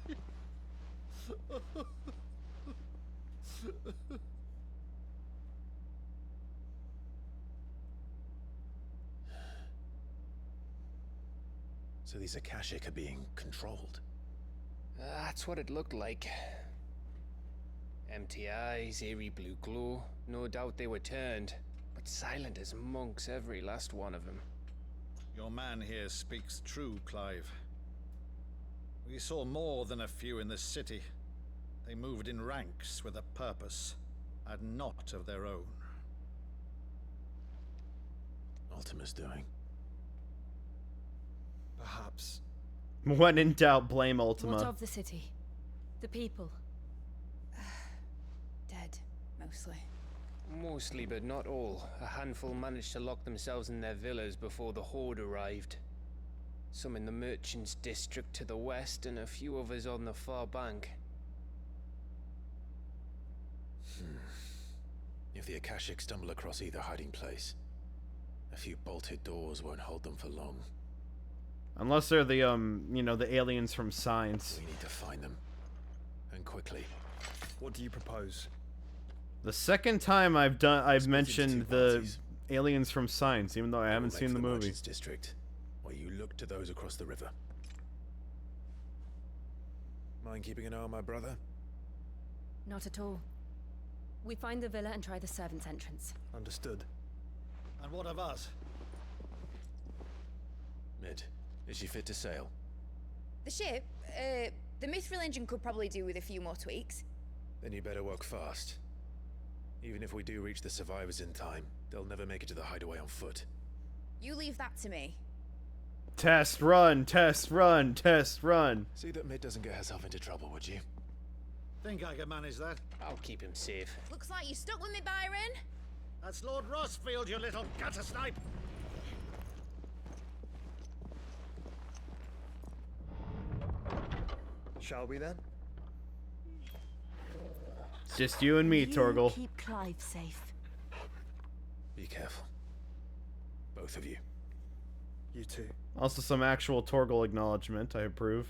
So these Akashic are being controlled. That's what it looked like. Empty eyes, eerie blue glow. No doubt they were turned, but silent as monks, every last one of them. Your man here speaks true, Clive. We saw more than a few in this city. They moved in ranks with a purpose, and not of their own. Ultima's doing. Perhaps. When in doubt, blame Ultima. What of the city? The people? Dead, mostly. Mostly, but not all. A handful managed to lock themselves in their villas before the Horde arrived. Some in the Merchants' District to the west, and a few others on the far bank. If the Akashic stumble across either hiding place, a few bolted doors won't hold them for long. Unless they're the, you know, the aliens from Signs. We need to find them. And quickly. What do you propose? The second time I've mentioned the aliens from Signs, even though I haven't seen the movie. Merchants District, where you look to those across the river. Mind keeping an eye on my brother? Not at all. We find the villa and try the servants' entrance. Understood. And what of us? Mid, is she fit to sail? The ship? The Mithril engine could probably do with a few more tweaks. Then you better work fast. Even if we do reach the survivors in time, they'll never make it to the hideaway on foot. You leave that to me. Test run, test run, test run. See that Mid doesn't get herself into trouble, would you? Think I can manage that? I'll keep him safe. Looks like you stuck with me, Byron. That's Lord Rossfield, you little gutter snipe! Shall we then? Just you and me, Torgal. Keep Clive safe. Be careful. Both of you. You too. Also some actual Torgal acknowledgement, I approve.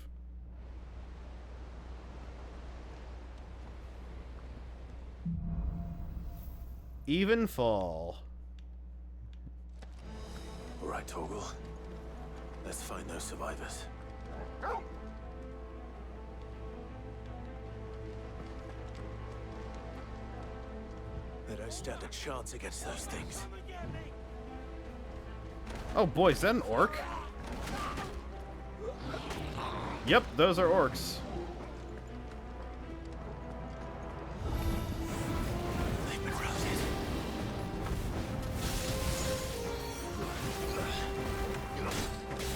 Even fall. All right, Torgal. Let's find those survivors. They don't stand a chance against those things. Oh boy, is that an orc? Yep, those are orcs.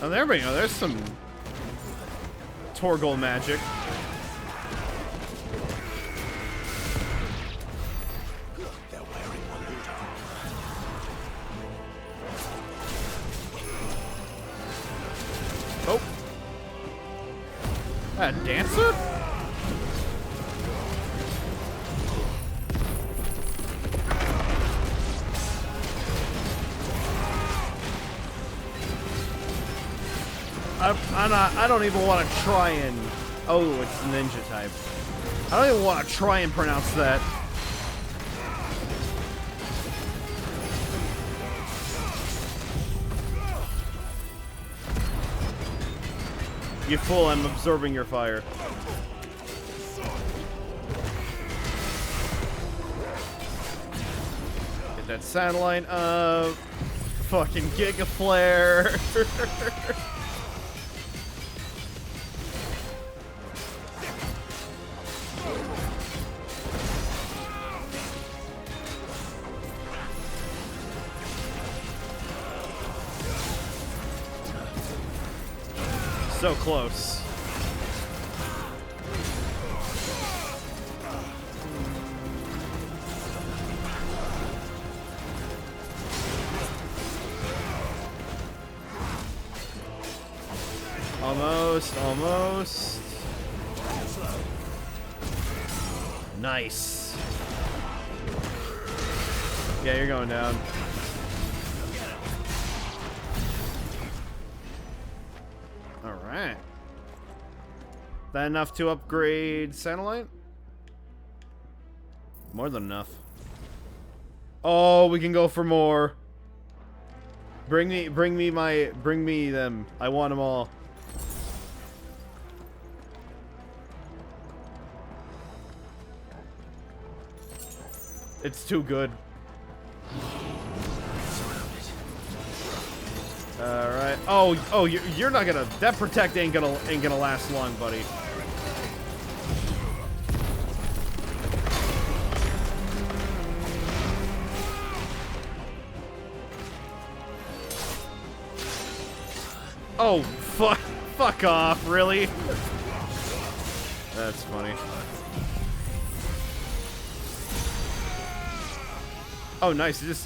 Oh, there we go. There's some Torgal magic. They're wearing one Oh. A dancer? I don't even want to try and... Oh, it's ninja type. I don't even want to try and pronounce that. You fool, I'm absorbing your fire. Get that satellite up. Fucking Giga Flare. So close. Almost. Nice. Yeah, you're going down. Alright. That enough to upgrade satellite? More than enough. Oh, we can go for more. Bring me them. I want them all. It's too good. All right. Oh, you're not gonna. That protect ain't gonna last long, buddy. Oh, fuck off, really? That's funny. Oh, nice. It just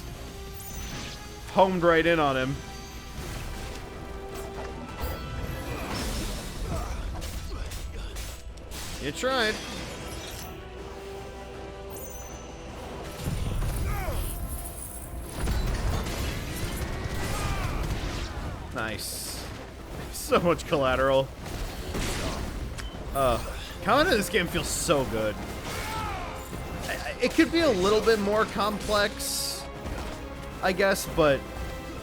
homed right in on him. You tried. Nice. So much collateral. Combat in this game feels so good. It could be a little bit more complex, I guess, but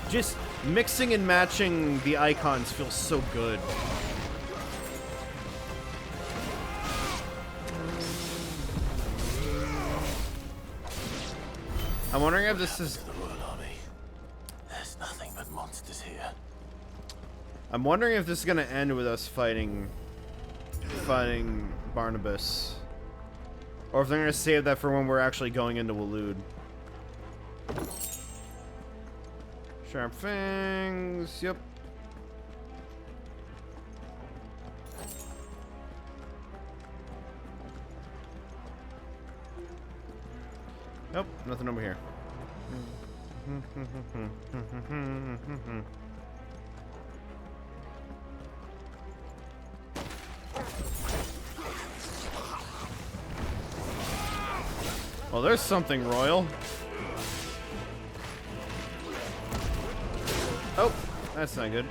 just mixing and matching the icons feels so good. I'm wondering if this is... There's nothing but monsters here. I'm wondering if this is gonna end with us fighting Barnabas. Or if they're gonna save that for when we're actually going into Waloed. Sharp fangs, yep. Nope, nothing over here. Well, there's something royal. Oh, that's not good.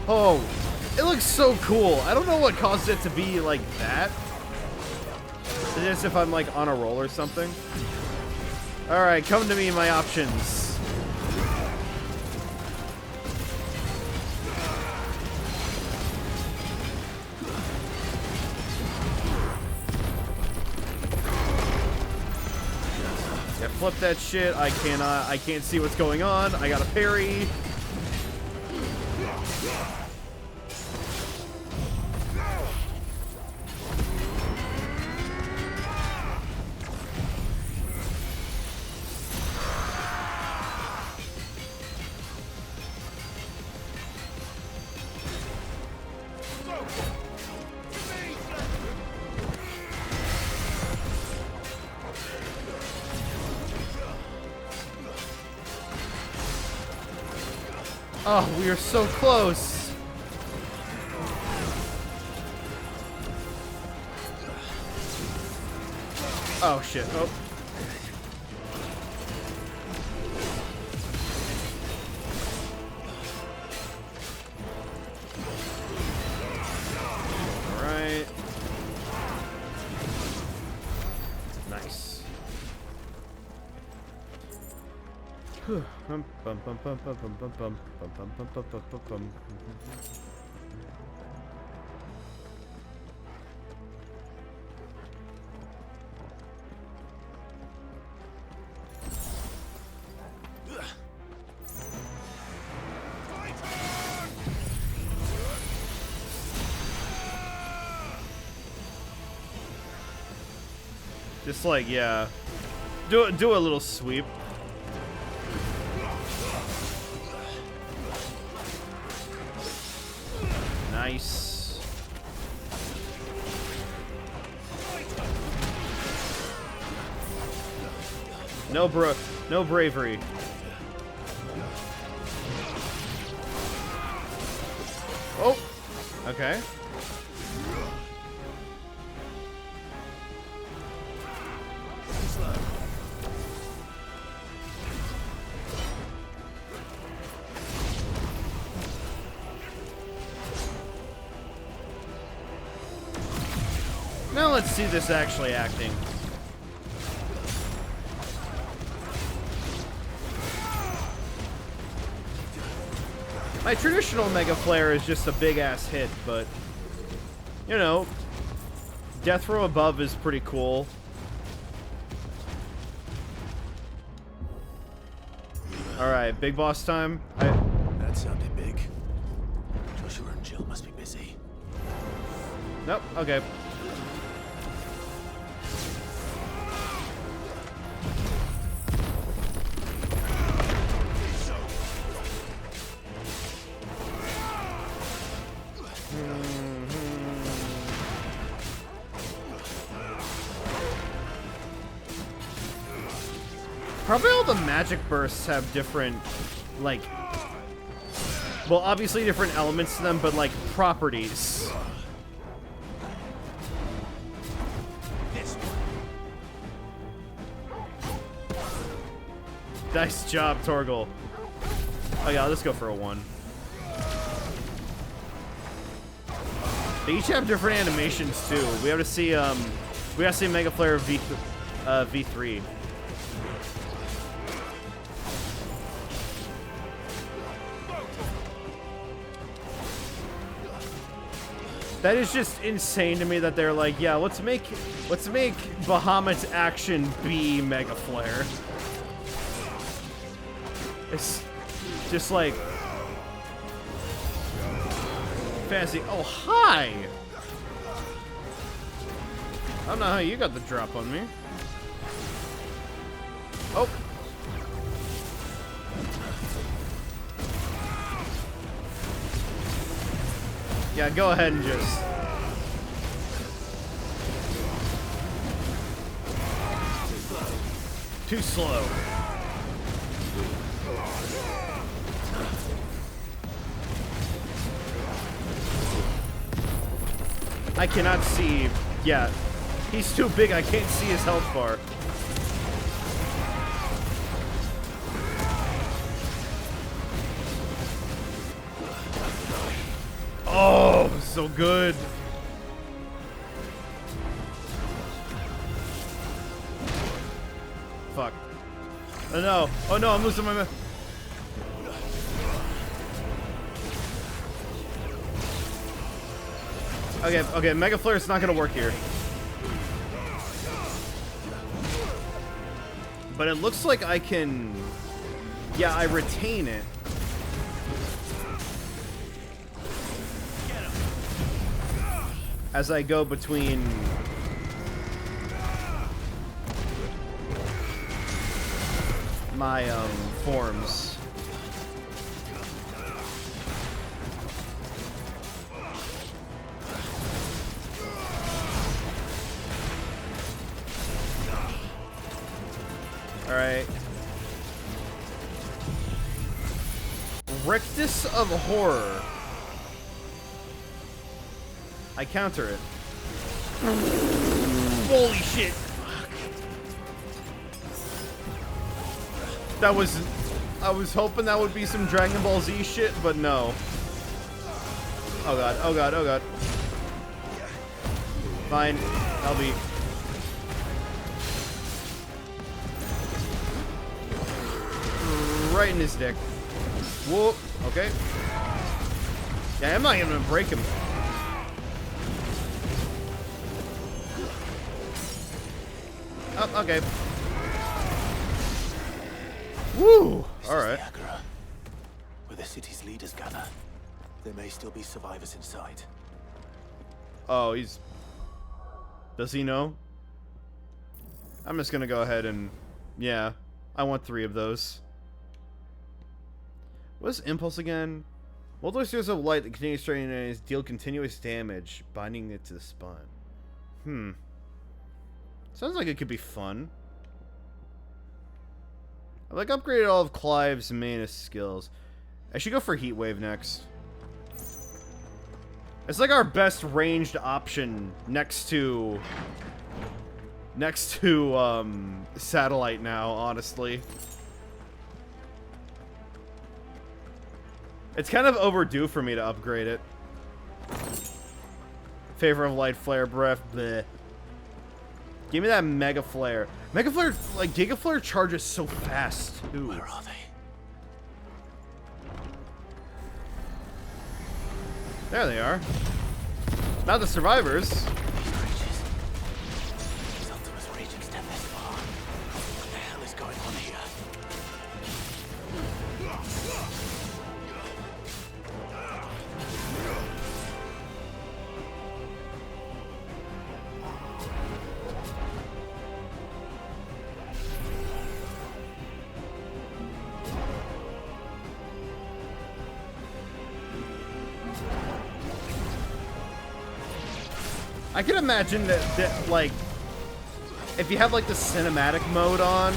Oh, it looks so cool. I don't know what caused it to be like that. It's as if I'm like on a roll or something. All right, come to me, my options. Yeah, flip that shit. I can't see what's going on. I got a parry. Oh, we are so close. Oh, shit. Oh. All right. Nice. Just like, yeah. Do a little sweep. Nice. No bravery. Oh. Okay. Now let's see this actually acting. My traditional Mega Flare is just a big ass hit, but you know, Death Row Above is pretty cool. Alright, big boss time. That sounded big. Joshua and Jill must be busy. Nope, okay. Probably all the magic bursts have different, like, well, obviously different elements to them, but like properties. Nice job, Torgal. Oh yeah, let's go for a 1. They each have different animations too. We have to see Mega Flare V3. That is just insane to me that they're like, yeah, let's make Bahamut's action be Mega Flare. It's just like fancy. Oh, hi! I don't know how you got the drop on me. Oh. Yeah, go ahead and just... Too slow. I cannot see... Yeah. He's too big, I can't see his health bar. Oh, so good. Fuck. Oh no. Oh no, I'm losing my... Okay, Mega Flare is not gonna work here. But it looks like I can... Yeah, I retain it. As I go between... my, forms. Alright. Rictus of Horror. I counter it. Holy shit! That was... I was hoping that would be some Dragon Ball Z shit, but no. Oh god, oh god, oh god. Fine. I'll be... right in his dick. Whoop. Okay. Yeah, I'm not even gonna break him. Oh, okay. Woo! Alright. The Agora, where the city's leaders gather. There may still be survivors inside. Oh, he's... Does he know? I'm just gonna go ahead and... Yeah, I want 3 of those. What's Impulse again? Multiple spheres of light that continue straining enemies deal continuous damage, binding it to the spine. Sounds like it could be fun. I've like upgraded all of Clive's main skills. I should go for Heat Wave next. It's like our best ranged option next to Satellite now, honestly. It's kind of overdue for me to upgrade it. Favor of Light, Flare, Breath, bleh. Give me that Mega Flare. Mega Flare, like, Giga Flare charges so fast, too. Where are they? There they are. Not the survivors. These Ultimus reach extend this far. What the hell is going on here? I can imagine that, like, if you have, like, the cinematic mode on,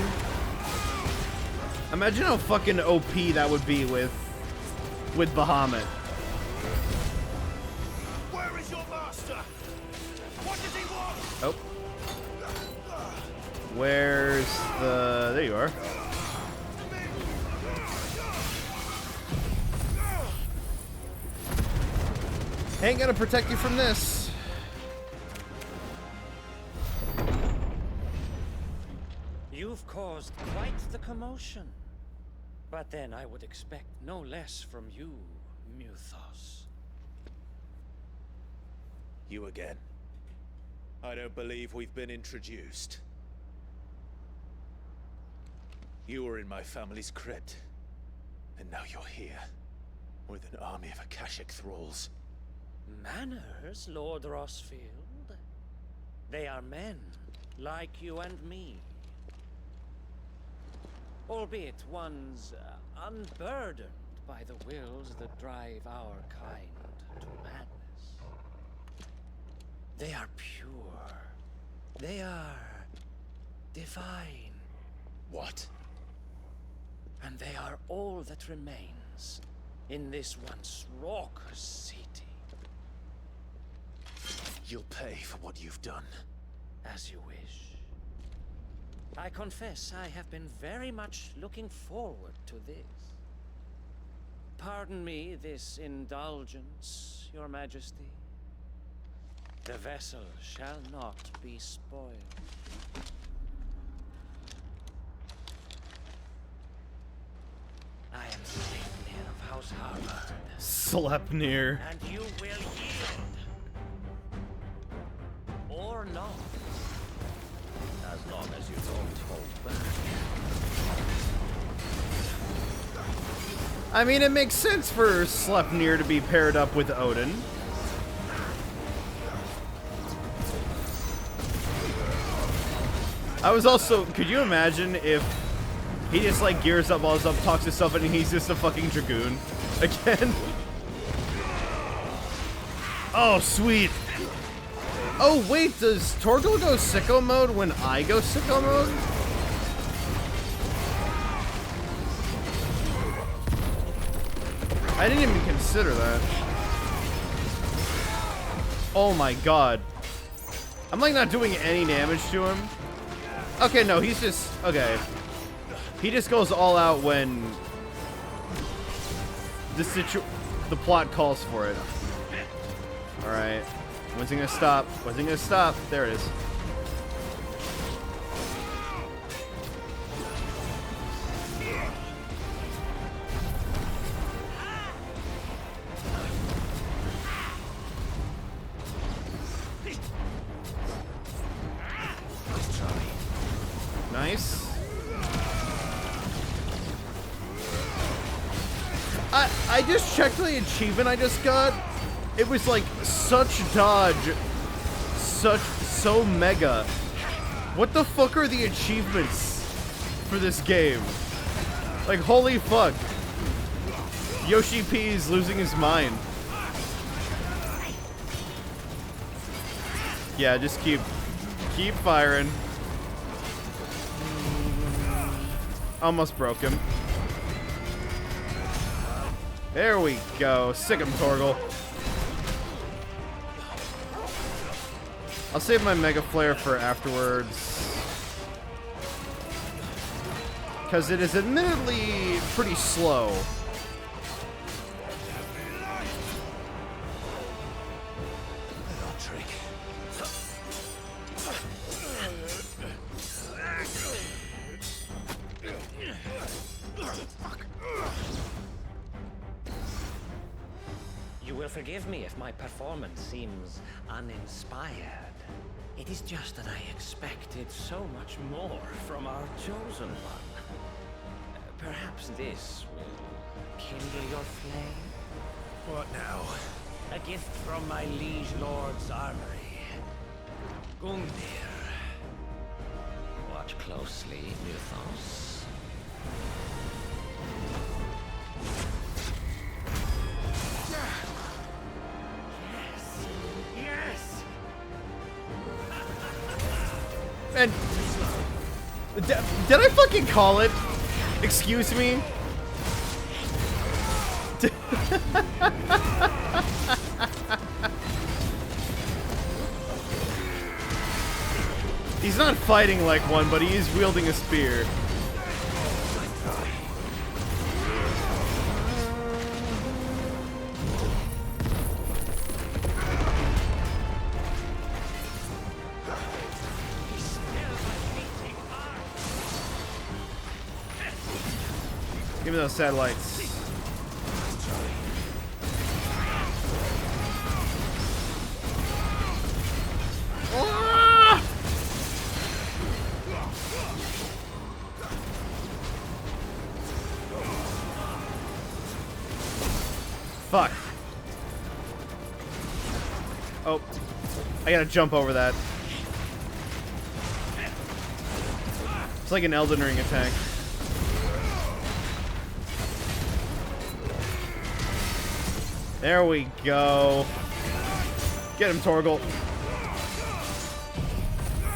imagine how fucking OP that would be with Bahamut. Where is your master? What does he want? Oh. Where's the... There you are. Ain't gonna protect you from this. You've caused quite the commotion. But then I would expect no less from you, Muthos. You again. I don't believe we've been introduced. You were in my family's crypt, and now you're here, with an army of Akashic thralls. Manners, Lord Rosfield. They are men, like you and me. Albeit ones unburdened by the wills that drive our kind to madness. They are pure. They are divine. What? And they are all that remains in this once raucous city. You'll pay for what you've done. As you wish. I confess I have been very much looking forward to this. Pardon me this indulgence, Your Majesty. The vessel shall not be spoiled. I am Sleipnir of House Harvard. Sleipnir. And you will yield. Or not. As long as you don't hold back. I mean, it makes sense for Sleipnir to be paired up with Odin. I was also... Could you imagine if he just, like, gears up all his stuff, talks to stuff, and he's just a fucking dragoon again? Oh, sweet. Oh, wait, does Torgal go sicko mode when I go sicko mode? I didn't even consider that. Oh my god. I'm like not doing any damage to him. Okay, no, he's just... Okay. He just goes all out when the plot calls for it. Alright. When's he gonna stop? When's he gonna stop? There it is. I just checked the achievement I just got. It was like such dodge, so mega. What the fuck are the achievements for this game? Like, holy fuck. Yoshi P's losing his mind. Yeah, just keep firing. Almost broke him. There we go. Sick him, Torgal. I'll save my Mega Flare for afterwards. Because it is admittedly pretty slow. You will forgive me if my performance seems uninspired. It is just that I expected so much more from our chosen one. Perhaps this will kindle your flame? What now? A gift from my liege lord's armory. Gungnir. Watch closely, Mythos. Yes! And did I fucking call it? Excuse me? He's not fighting like one, but he is wielding a spear. Give me those satellites. Ah! Fuck. Oh. I gotta jump over that. It's like an Elden Ring attack. There we go. Get him, Torgal.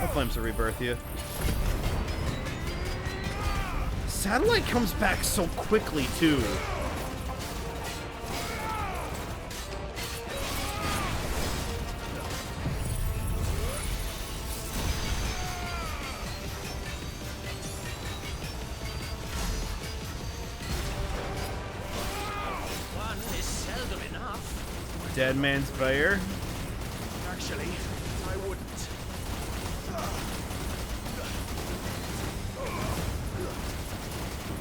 I'll Flames to rebirth you. Satellite comes back so quickly, too. Dead Man's Bear. Actually, I wouldn't.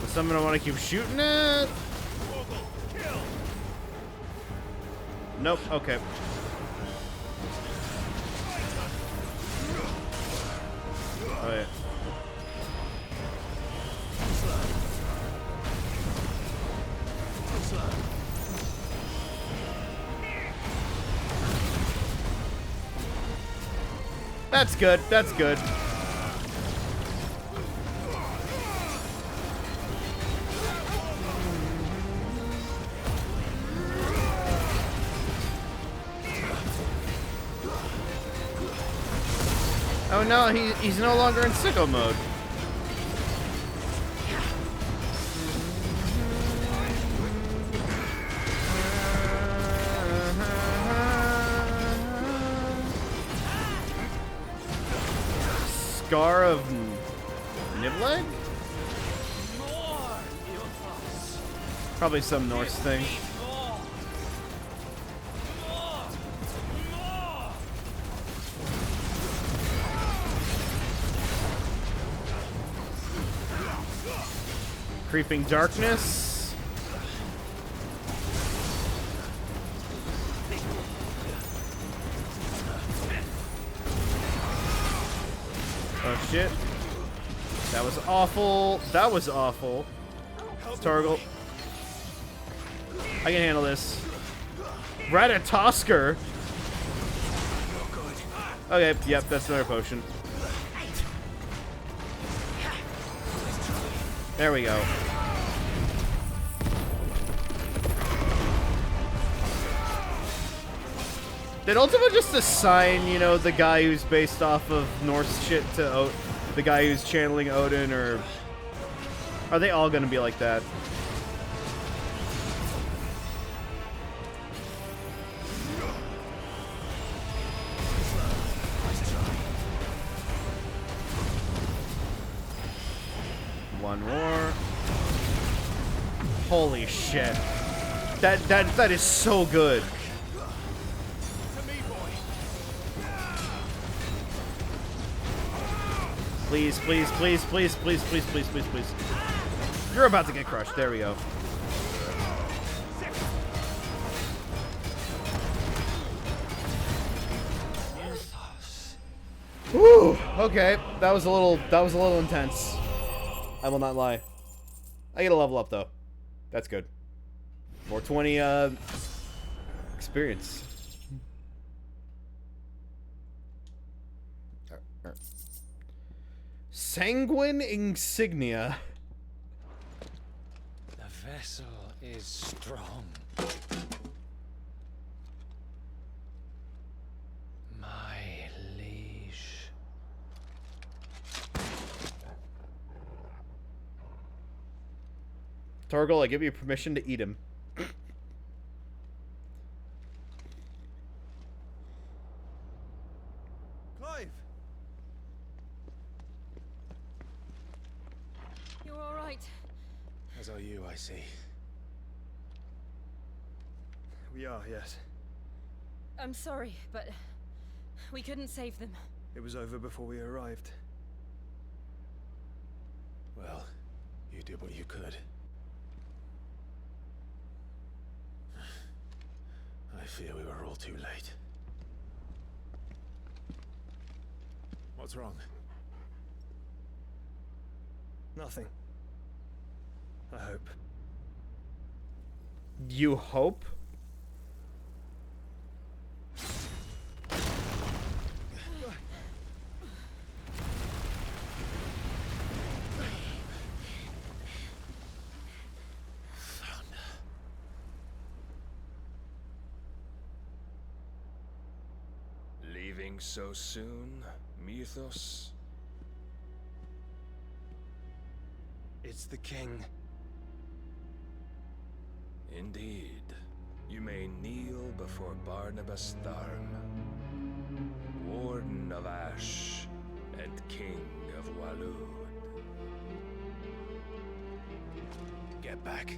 But something I want to keep shooting at? Nope, okay. Oh yeah. That's good. That's good. Oh no, he's no longer in sicko mode. Scar of Nibleg? Probably some Norse thing. Creeping Darkness. Oh shit. That was awful. That was awful. Torgal. I can handle this. Ratatosker. Okay, yep, that's another potion. There we go. Did Ultima just assign, you know, the guy who's based off of Norse shit to the guy who's channeling Odin, or are they all gonna be like that? One more. Holy shit. That is so good. Please, please, please, please, please, please, please, please, please. You're about to get crushed. There we go. Whew. Okay, that was a little intense. I will not lie. I get a level up though. That's good. 420 experience. Sanguine insignia. The vessel is strong. My liege. Torgal, I give you permission to eat him. Clive! You're all right. As are you, I see. We are, yes. I'm sorry, but we couldn't save them. It was over before we arrived. Well, you did what you could. I fear we were all too late. What's wrong? Nothing. I hope. You hope? Leaving so soon, Mythos? It's the king. Indeed. You may kneel before Barnabas Tharm, Warden of Ash and King of Waloed. Get back.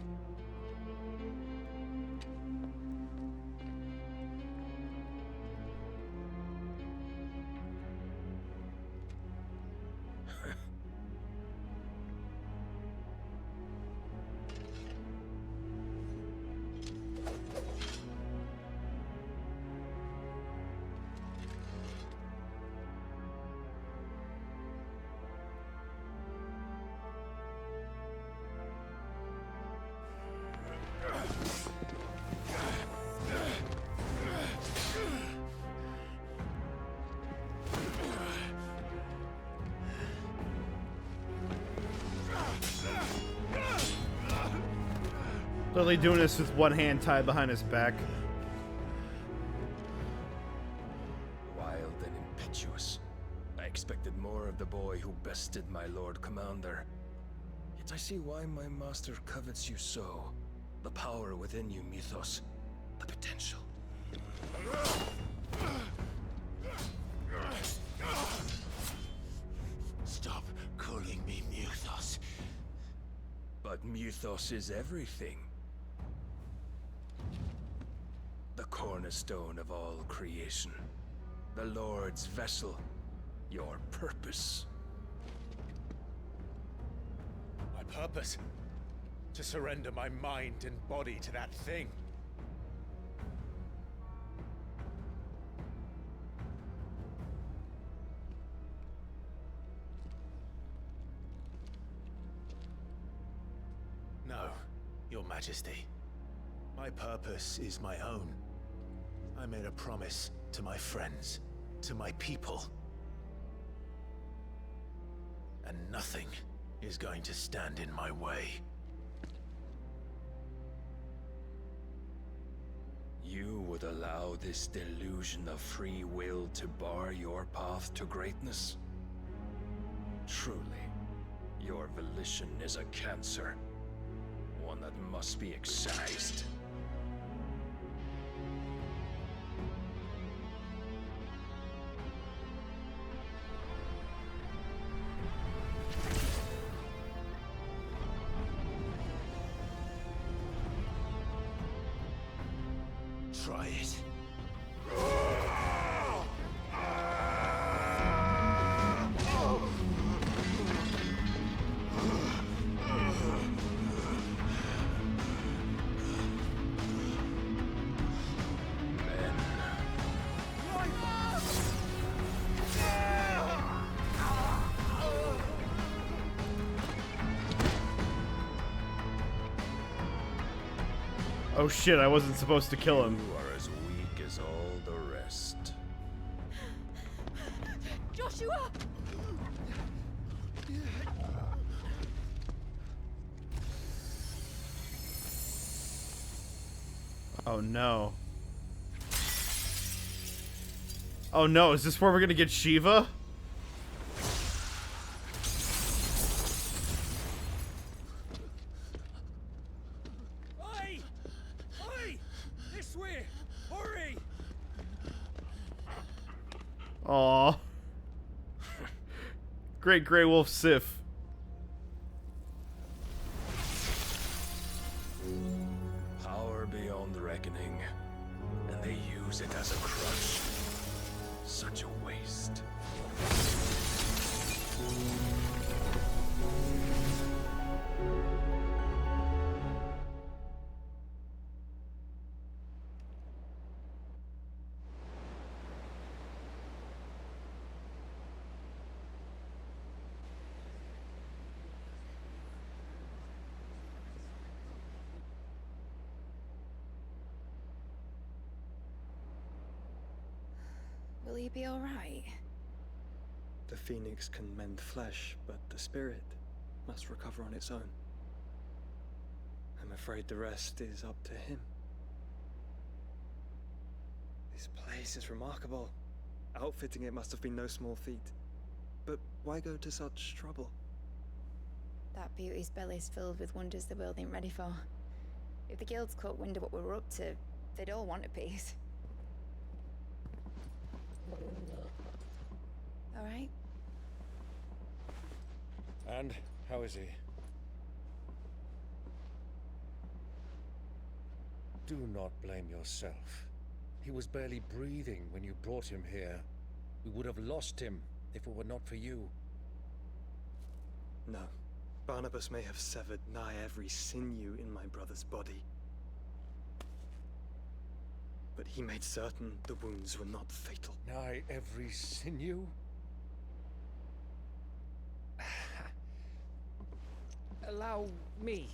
Literally doing this with one hand tied behind his back. Wild and impetuous. I expected more of the boy who bested my Lord Commander. Yet I see why my master covets you so. The power within you, Mythos. The potential. Stop calling me Mythos. But Mythos is everything. The cornerstone of all creation. The Lord's vessel. Your purpose. My purpose? To surrender my mind and body to that thing. No, Your Majesty. My purpose is my own. I made a promise to my friends, to my people. And nothing is going to stand in my way. You would allow this delusion of free will to bar your path to greatness? Truly, your volition is a cancer. One that must be excised. Try it. Oh shit, I wasn't supposed to kill him. You are as weak as all the rest. Joshua! Oh no. Oh no, is this where we're gonna get Shiva? Oi! Oi! This way! Hurry! Aw. Great Grey Wolf Sif. Power beyond reckoning, and they use it as a crutch. Such a waste. Will he be alright? The Phoenix can mend flesh, but the spirit must recover on its own. I'm afraid the rest is up to him. This place is remarkable. Outfitting it must have been no small feat. But why go to such trouble? That beauty's belly's filled with wonders the world ain't ready for. If the guilds caught wind of what we were up to, they'd all want a piece. Alright? And how is he? Do not blame yourself. He was barely breathing when you brought him here. We would have lost him if it were not for you. No. Barnabas may have severed nigh every sinew in my brother's body. But he made certain the wounds were not fatal. Nigh every sinew? Allow me,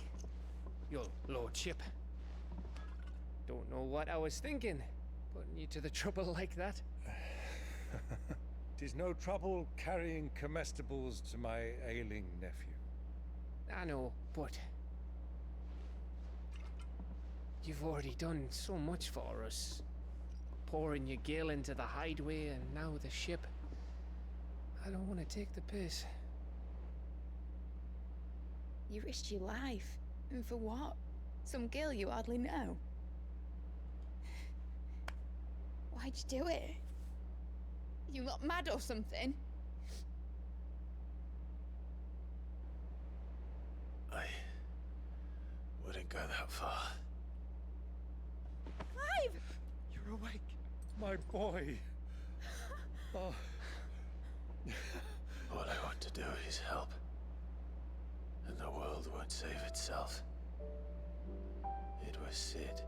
your lordship. Don't know what I was thinking, putting you to the trouble like that. 'Tis no trouble carrying comestibles to my ailing nephew. I know, but you've already done so much for us. Pouring your gale into the hideaway and now the ship. I don't want to take the piss. You risked your life. And for what? Some girl you hardly know. Why'd you do it? You not mad or something? I wouldn't go that far. Clive! You're awake. My boy. Oh. All I want to do is help. And the world won't save itself. It was Sid.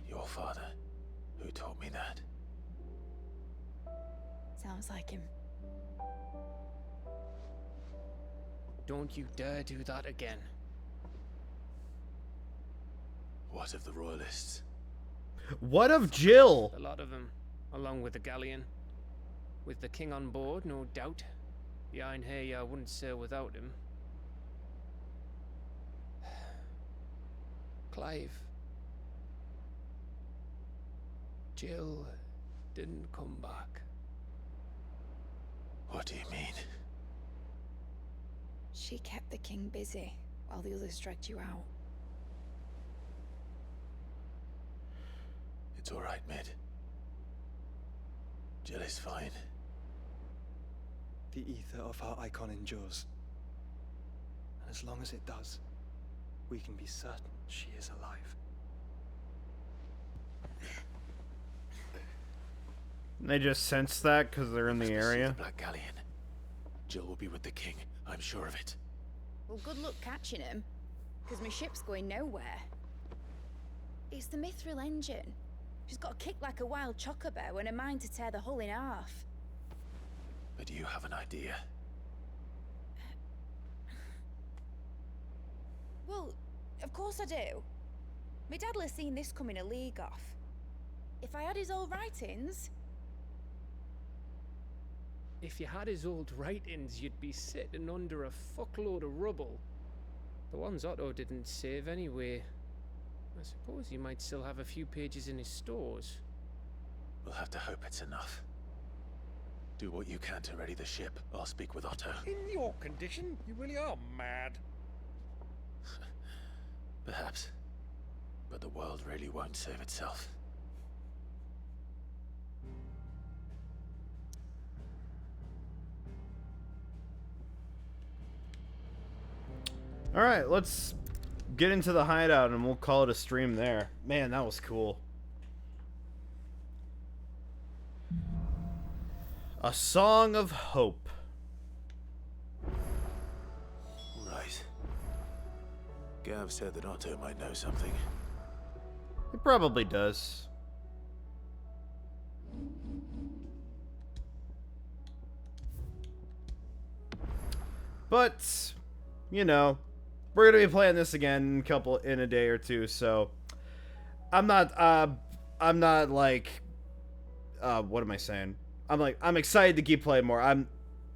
Your father, who taught me that. Sounds like him. Don't you dare do that again. What of the royalists? What of Jill? A lot of them, along with the galleon. With the king on board, no doubt. The Iron Hair wouldn't sail without him. Clive. Jill didn't come back. What do you mean? She kept the king busy while the others dragged you out. It's all right, Mid. Jill is fine. The ether of her icon endures. And as long as it does, we can be certain she is alive. They just sense that because they're in the area. The Black Galleon. Jill will be with the king. I'm sure of it. Well, good luck catching him, because my ship's going nowhere. It's the Mithril engine. She's got a kick like a wild chocobo and a mind to tear the hull in half. But do you have an idea? Well, of course I do. My dad'll have seen this coming a league off. If I had his old writings... If you had his old writings, you'd be sitting under a fuckload of rubble. The ones Otto didn't save anyway. I suppose he might still have a few pages in his stores. We'll have to hope it's enough. Do what you can to ready the ship. I'll speak with Otto. In your condition, you really are mad. Perhaps. But the world really won't save itself. Alright, let's get into the hideout and we'll call it a stream there. Man, that was cool. A Song of Hope. Right. Gav said that Otto might know something. It probably does. But, you know, we're gonna be playing this again in a day or two, so I'm not like what am I saying? I'm excited to keep playing more.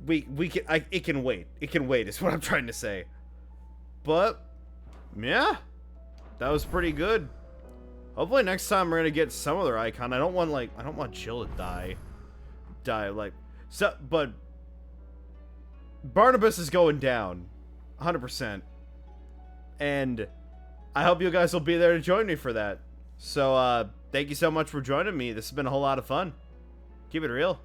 It can wait. It can wait is what I'm trying to say. But yeah, that was pretty good. Hopefully next time we're gonna get some other icon. I don't want Jill to die but Barnabas is going down 100%. And I hope you guys will be there to join me for that. So, thank you so much for joining me. This has been a whole lot of fun. Keep it real.